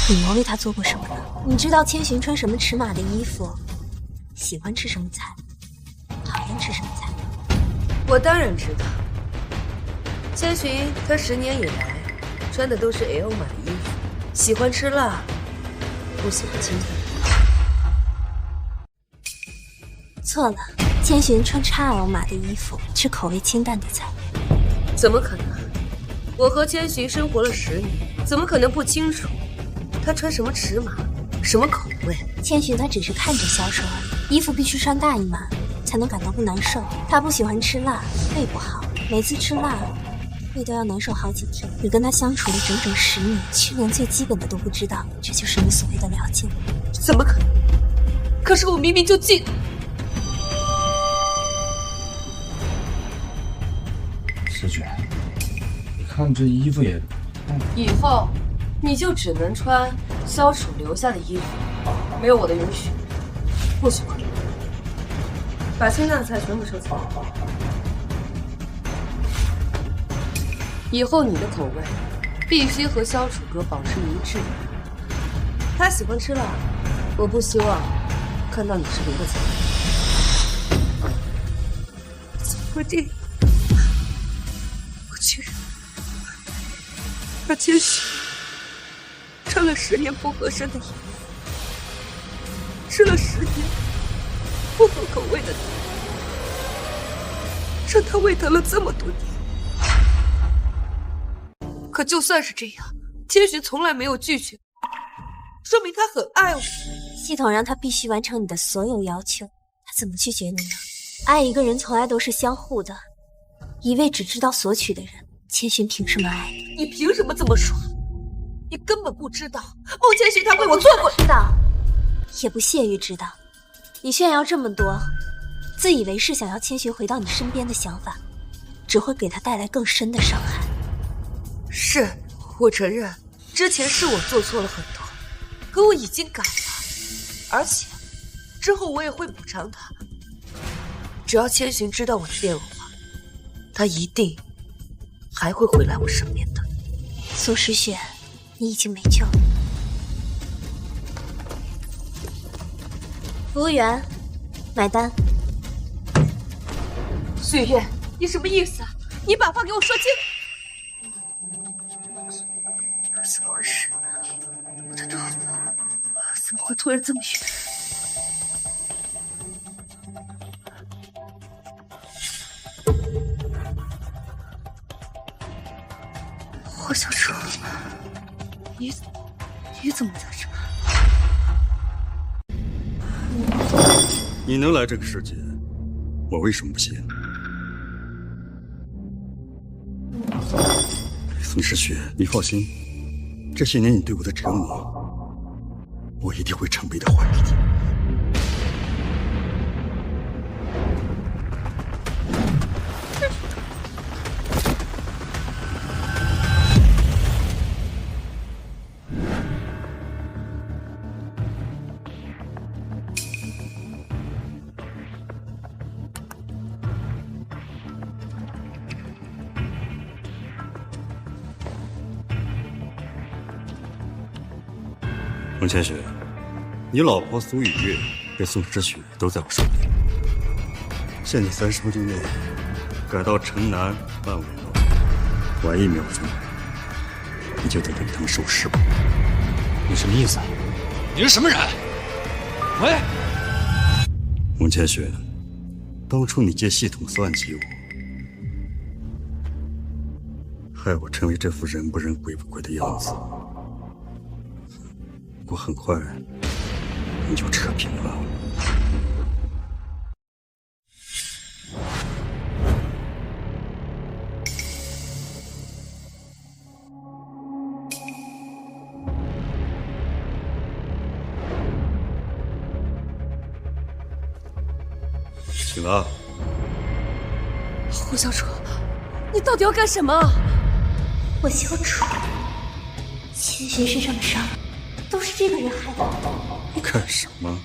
你又为他做过什么呢？你知道千寻穿什么尺码的衣服，喜欢吃什么菜，讨厌吃什么菜？我当然知道。千寻他10年以来穿的都是 L 码的衣服，喜欢吃辣，不喜欢清淡。错了，千寻穿 XL 码的衣服，吃口味清淡的菜。怎么可能？我和千寻生活了10年，怎么可能不清楚他穿什么尺码，什么口味？千寻他只是看着消瘦而已，衣服必须穿大一码才能感到不难受。他不喜欢吃辣，胃不好，每次吃辣胃都要难受好几天。你跟他相处了整整10年，却连最基本的都不知道，这就是你所谓的了解吗？怎么可能？可是我明明就记得。诗雪，你看这衣服也……以后你就只能穿萧楚留下的衣服，没有我的允许，不许碰。把清淡菜全部收起来。以后你的口味必须和萧楚哥保持一致。他喜欢吃辣，我不希望看到你是流的菜。怎么会这样？我居然让千寻穿了10年不合身的衣服，吃了10年不合口味的菜，让他胃疼了这么多年。可就算是这样，千寻从来没有拒绝，说明他很爱我。系统让他必须完成你的所有要求，他怎么拒绝你呢？爱一个人从来都是相互的，一味只知道索取的人，千寻凭什么爱你？你凭什么这么说？你根本不知道孟千寻他为我做过。知道，也不屑于知道。你炫耀这么多，自以为是想要千寻回到你身边的想法，只会给他带来更深的伤害。是，我承认之前是我做错了很多，可我已经改了，而且之后我也会补偿他。只要千寻知道我的变化，他一定还会回来我身边的。苏诗雪，你已经没救了。服务员，买单。雪月，你什么意思啊？你把话给我说清。怎么回事？我的肚子怎么会突然这么远？霍小楚，你怎么在这？你能来这个世界，我为什么不信？宋诗雪，你放心，这些年你对我的折磨，我一定会成倍的还给你。孟千雪，你老婆苏雨月跟宋诗雪都在我手里，限你30分钟内赶到城南万伟楼，晚1秒钟，你就得给他们收尸吧。你什么意思？你是什么人？喂，孟千雪，当初你借系统算计我，害我成为这副人不人鬼不鬼的样子。不过很快你就扯平了。醒了。胡小楚，你到底要干什么？我小楚，千寻身上的伤都是这个人害的。干什么？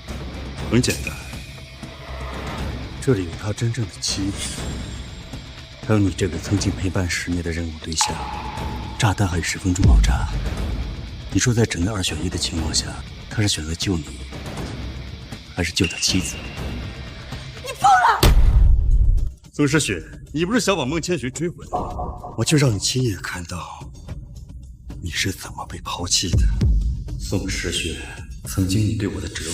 很简单，这里有他真正的妻子，还有你这个曾经陪伴10年的任务对象。炸弹还有10分钟爆炸，你说在整个2选1的情况下，他是选择救你，还是救他妻子？你疯了！宋诗雪，你不是想把孟千寻追回来吗？我就让你亲眼看到你是怎么被抛弃的。宋诗雪，曾经你对我的折磨，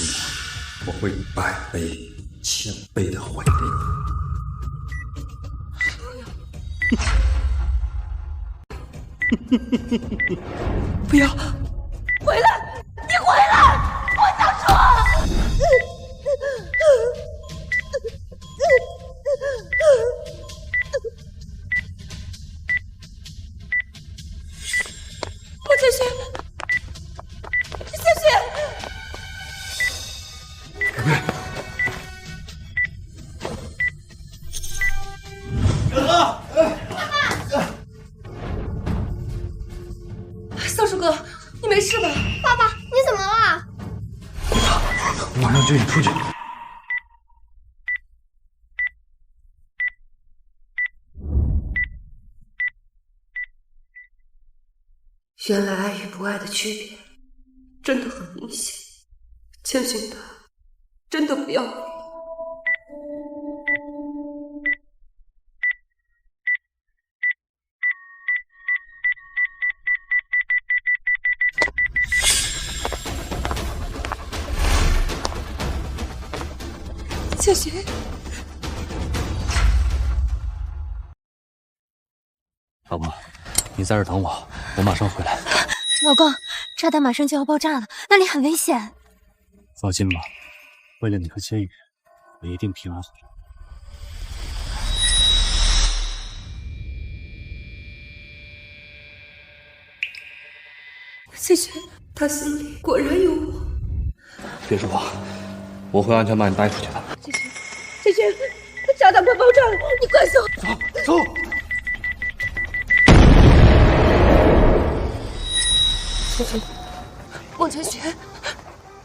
我会100倍、1000倍的还给你。不要！回来！你回来！我想说。莫千寻，千寻，小鼠哥，你没事吧？爸爸，你怎么了？我马上救你出去。原来爱与不爱的区别真的很明显。千寻他真的不要你。千寻，老婆，你在这等我，我马上回来。老公，炸弹马上就要爆炸了，那里很危险。放心吧，为了你和千羽，我一定平安回来。千寻，他心里果然有我。别说话，我会安全把你带出去的。千寻，炸弹快爆炸了，你快走！走！千寻，孟千寻，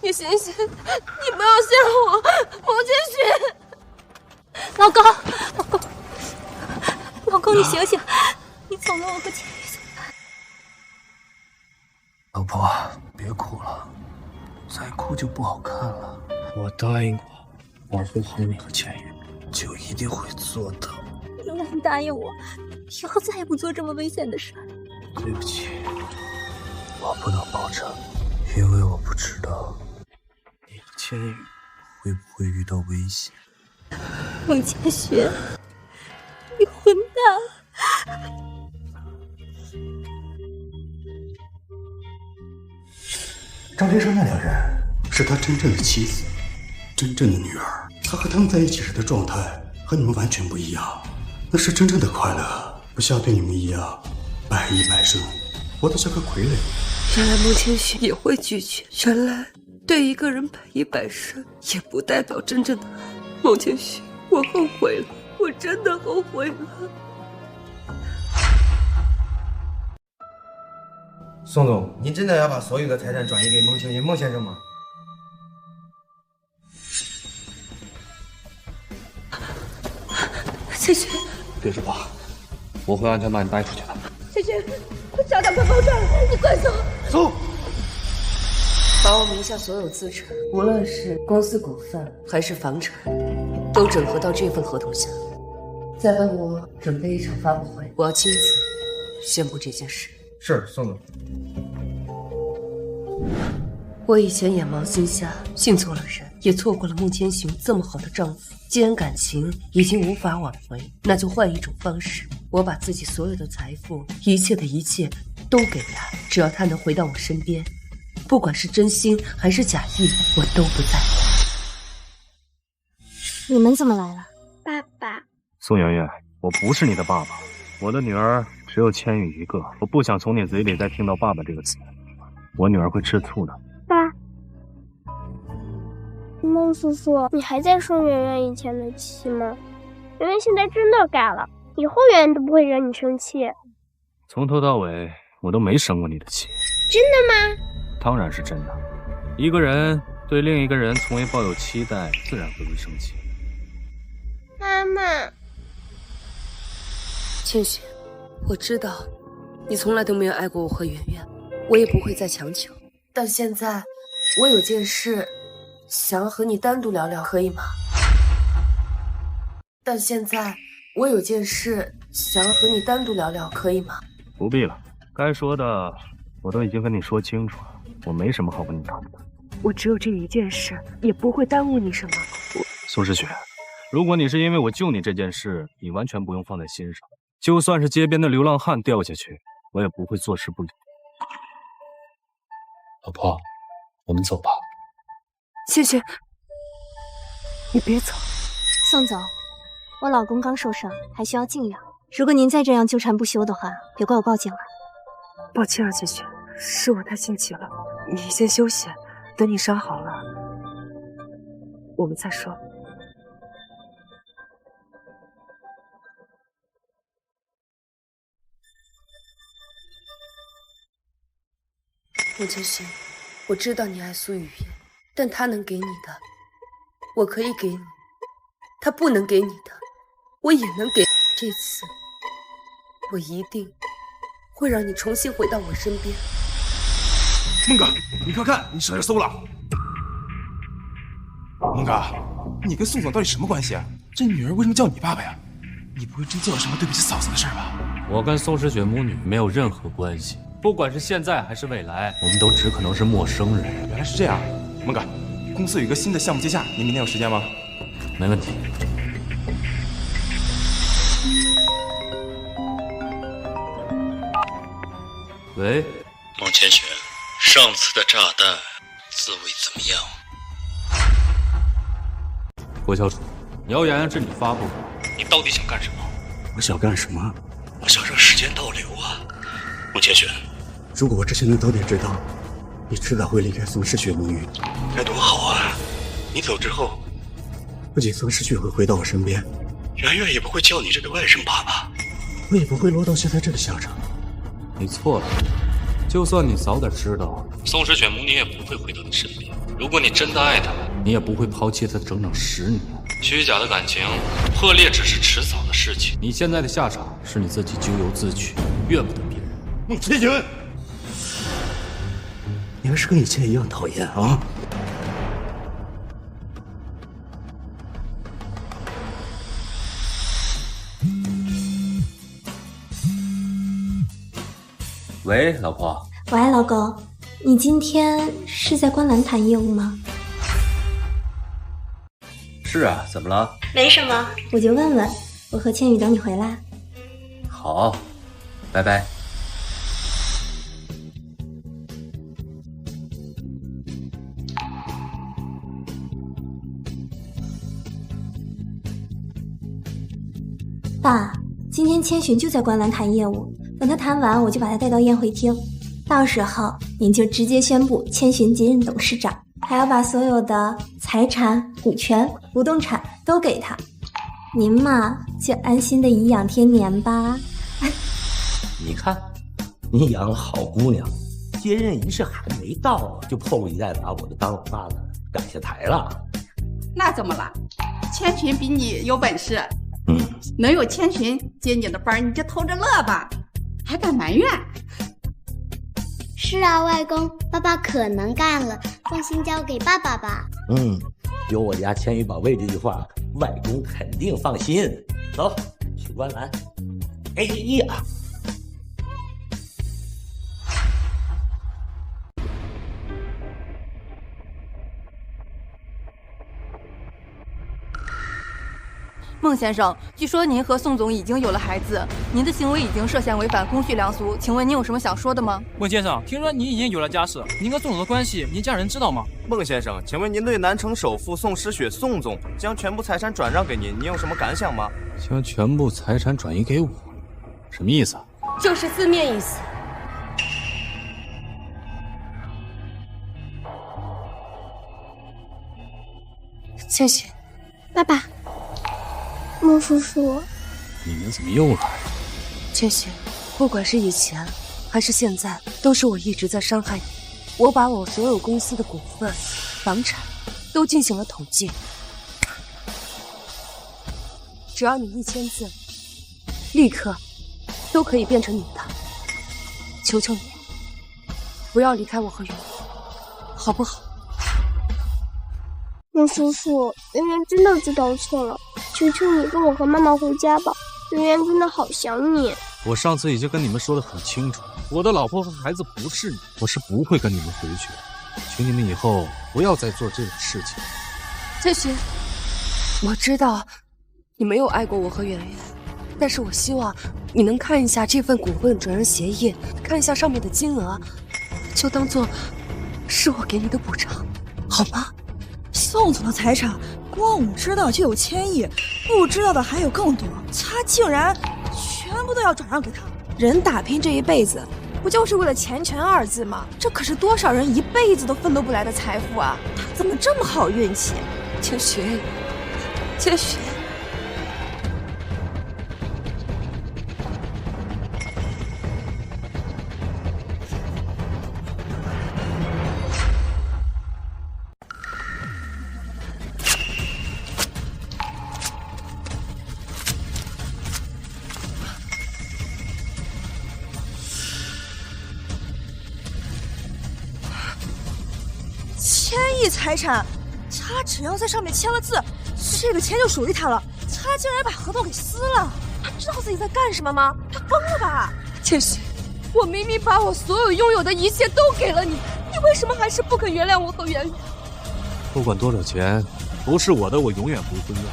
你醒醒，你不要吓我，孟千寻。老公，老公，你醒醒，你走了，我和千羽怎么办？老婆，别哭了，再哭就不好看了。我答应过，保护好你和千羽，就一定会做到。原来你答应我，以后再也不做这么危险的事。对不起，我不能保证，因为我不知道你和千羽会不会遇到危险。孟千寻，你混蛋！张天生那两人是他真正的妻子，真正的女儿。他和他们在一起时的状态和你们完全不一样，那是真正的快乐，不像对你们一样百依百顺，活得像个傀儡。原来孟千寻也会拒绝，原来对一个人百依百顺也不代表真正的爱。孟千寻，我后悔了，我真的后悔了。宋总，您真的要把所有的财产转移给孟千寻孟先生吗？千寻，别说话，我会安全把你带出去的。千寻，炸弹快爆炸了，你快走！走！把我名下所有资产，无论是公司股份还是房产，都整合到这份合同下。再帮我准备一场发布会，我要亲自宣布这件事。是，宋总。我以前眼盲心瞎，信错了人，也错过了孟千寻这么好的丈夫。既然感情已经无法挽回，那就换一种方式。我把自己所有的财富，一切的一切都给他，只要他能回到我身边，不管是真心还是假意，我都不在乎。你们怎么来了？爸爸，宋媛媛，我不是你的爸爸，我的女儿只有千羽一个，我不想从你嘴里再听到爸爸这个词，我女儿会吃醋的。爸，孟叔叔，你还在生圆圆以前的气吗？圆圆现在真的改了，以后圆圆都不会惹你生气。从头到尾我都没生过你的气。真的吗？当然是真的。一个人对另一个人从未抱有期待，自然会生气。妈妈，千雪，我知道你从来都没有爱过我和圆圆，我也不会再强求。但现在我有件事想要和你单独聊聊，可以吗？可以吗？不必了，该说的我都已经跟你说清楚了，我没什么好跟你谈的。我只有这一件事，也不会耽误你什么。宋诗雪，如果你是因为我救你这件事，你完全不用放在心上。就算是街边的流浪汉掉下去，我也不会坐视不理。老婆，我们走吧。谢谢，你别走。宋总，我老公刚受伤，还需要静养。如果您再这样纠缠不休的话，别怪我报警了。抱歉啊，千雪，是我太心急了。你先休息，等你伤好了，我们再说。孟千寻，我知道你爱苏雨言，但他能给你的，我可以给你；他不能给你的，我也能给。这次，我一定会让你重新回到我身边。孟哥，你快看，你婶儿搜了。孟哥，你跟宋总到底什么关系啊？这女儿为什么叫你爸爸呀？你不会真做了什么对不起嫂子的事吧？我跟宋诗雪母女没有任何关系。不管是现在还是未来，我们都只可能是陌生人。原来是这样，孟哥，公司有一个新的项目接下，你明天有时间吗？没问题。喂，孟千雪，上次的炸弹滋味怎么样？郭小楚，谣言是你发布的，你到底想干什么？我想干什么？我想让时间倒流啊！孟千雪，如果我之前能早点知道，你迟早会离开宋诗雪母女，该多好啊！你走之后，不仅宋诗雪会回到我身边，圆圆也不会叫你这个外甥爸爸，我也不会落到现在这个下场。你错了，就算你早点知道，宋诗雪母女也不会回到你身边。如果你真的爱她，你也不会抛弃她整整10年。虚假的感情破裂只是迟早的事情。你现在的下场是你自己咎由自取，怨不得别人。孟千寻，你还是跟以前一样讨厌啊！喂，老婆。喂，老公，你今天是在观澜谈业务吗？是啊，怎么了？没什么，我就问问。我和千羽等你回来。好，拜拜。爸，今天千寻就在观澜谈业务，等他谈完，我就把他带到宴会厅。到时候您就直接宣布千寻接任董事长，还要把所有的财产、股权、不动产都给他。您嘛，就安心的颐养天年吧。你看，你养了好姑娘，接任仪式还没到，就迫不及待把我的当老爸的赶下台了。那怎么了？千寻比你有本事，能有千寻接你的班，你就偷着乐吧，还敢埋怨？是啊，外公，爸爸可能干了，放心交给爸爸吧。有我家千羽保卫这句话，外公肯定放心。走，去观澜。哎呀！孟先生，据说您和宋总已经有了孩子，您的行为已经涉嫌违反公序良俗，请问您有什么想说的吗？孟先生，听说您已经有了家室，您跟宋总的关系，您家人知道吗？孟先生，请问您对南城首富宋诗雪宋总将全部财产转让给您，您有什么感想吗？将全部财产转移给我，什么意思啊？就是字面意思。千雪，爸爸。孟叔叔，你们怎么又来了？千雪，不管是以前还是现在，都是我一直在伤害你。我把我所有公司的股份、房产都进行了统计，只要你一签字，立刻都可以变成你的。求求你，不要离开我和圆圆，好不好？孟叔叔，圆圆真的知道错了，求求你跟我和妈妈回家吧，圆圆真的好想你。我上次已经跟你们说得很清楚，我的老婆和孩子不是你，我是不会跟你们回去的，请你们以后不要再做这种事情。千寻，我知道你没有爱过我和圆圆，但是我希望你能看一下这份股份转让协议，看一下上面的金额，就当做是我给你的补偿，好吗？宋总的财产，光我们知道就有1000亿，不知道的还有更多。他竟然全部都要转让给他。人打拼这一辈子，不就是为了钱权2字吗？这可是多少人一辈子都奋斗不来的财富啊！他怎么这么好运气？千寻，千寻。1000亿财产，他只要在上面签了字，这个钱就属于他了。他竟然把合同给撕了，他知道自己在干什么吗？他疯了吧？千寻，我明明把我所有拥有的一切都给了你，你为什么还是不肯原谅我和圆圆？不管多少钱，不是我的，我永远不会要。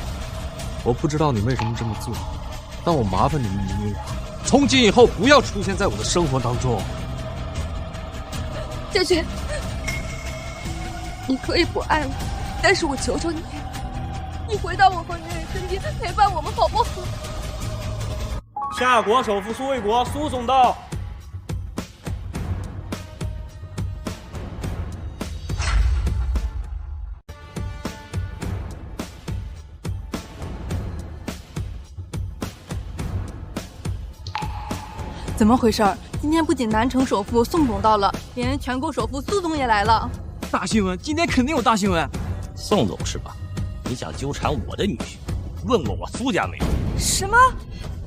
我不知道你为什么这么做，但我麻烦你们一句，从今以后不要出现在我的生活当中。千寻，你可以不爱我，但是我求求你，你回到我和圆圆身边，陪伴我们好不好？夏国首富苏卫国，苏总到。怎么回事？今天不仅南城首富宋总到了，连全国首富苏总也来了。大新闻，今天肯定有大新闻。宋总是吧？你想纠缠我的女婿？问过我苏家没有？什么？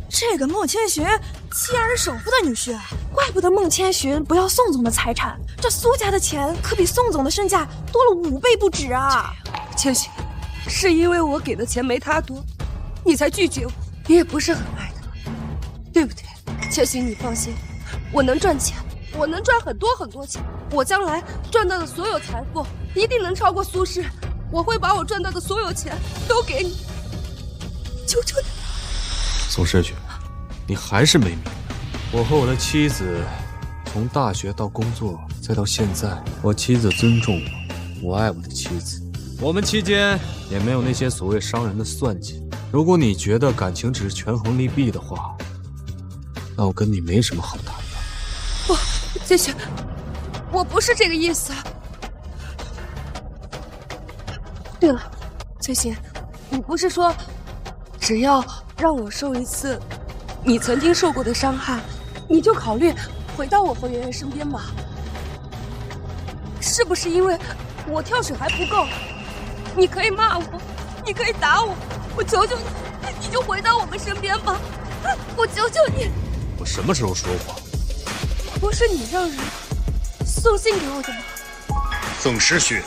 这个孟千寻竟然是首富的女婿，怪不得孟千寻不要宋总的财产，这苏家的钱可比宋总的身价多了5倍不止啊！千寻，是因为我给的钱没他多，你才拒绝我，你也不是很爱他，对不对？千寻，你放心，我能赚钱，我能赚很多很多钱，我将来赚到的所有财富一定能超过苏轼，我会把我赚到的所有钱都给你，求求你。宋诗雪，你还是没明白，我和我的妻子从大学到工作再到现在，我妻子尊重我，我爱我的妻子，我们期间也没有那些所谓商人的算计。如果你觉得感情只是权衡利弊的话，那我跟你没什么好谈的。不，千寻，我不是这个意思。对了，千寻，你不是说只要让我受一次你曾经受过的伤害，你就考虑回到我和圆圆身边吗？是不是因为我跳水还不够？你可以骂我，你可以打我，我求求你，你就回到我们身边吧，我求求你。我什么时候说谎？不是你让人送信给我的吗？宋诗雪，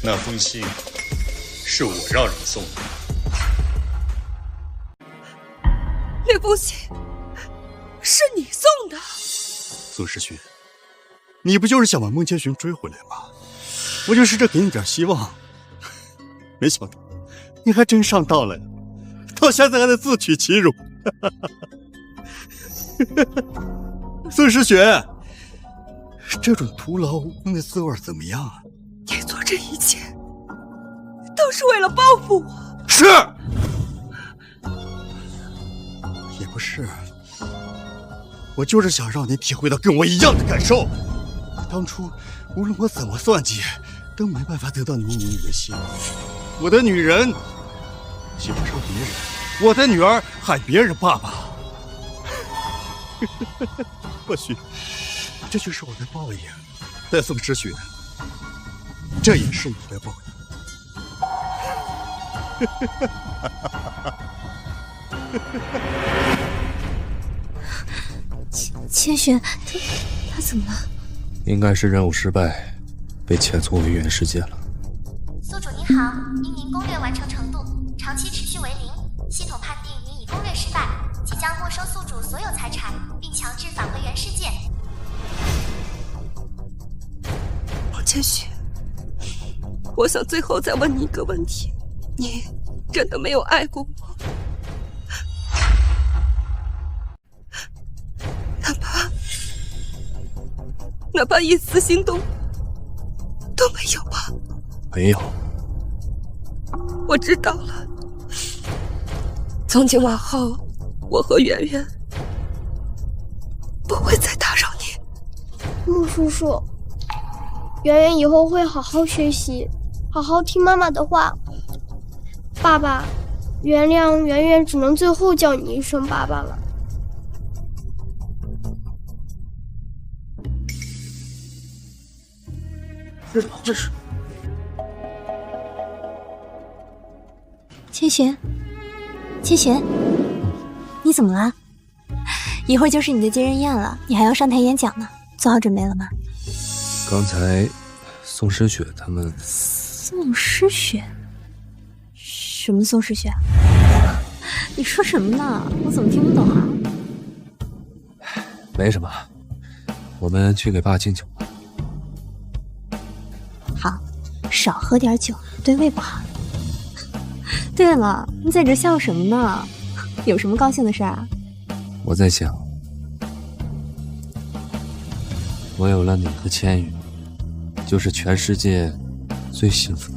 那封信是我让人送的。那封信是你送的？宋诗雪，你不就是想把孟千寻追回来吗？我就试着给你点希望，没想到你还真上当了，到现在还在自取其辱。宋诗雪，这种徒劳无功的滋味怎么样啊？你做这一切都是为了报复我？是，也不是，我就是想让你体会到跟我一样的感受。当初无论我怎么算计，都没办法得到你母女的心。我的女人喜欢上别人，我的女儿喊别人爸爸。或许这就是我的报应，但宋诗雪，这也是你的报应。千寻，他怎么了？应该是任务失败，被遣送回原世界了。宿主您好，因您攻略完成程度长期持续为0，系统判定您已攻略失败，即将没收宿主所有财产，并强制返回原世界。孟千寻，我想最后再问你一个问题：你真的没有爱过我？哪怕一丝心动都没有吗？没有。我知道了。从今往后，我和圆圆不会再打扰你。穆叔叔，圆圆以后会好好学习，好好听妈妈的话。爸爸，原谅圆圆只能最后叫你一声爸爸了。这是千寻，千寻，你怎么了？一会儿就是你的接人宴了，你还要上台演讲呢，做好准备了吗？刚才宋诗雪他们……宋诗雪？什么宋诗雪？你说什么呢？我怎么听不懂啊？没什么，我们去给爸敬酒吧。好，少喝点酒，对胃不好。对了，你在这笑什么呢？有什么高兴的事啊？我在想，我有了你和千羽，就是全世界最幸福的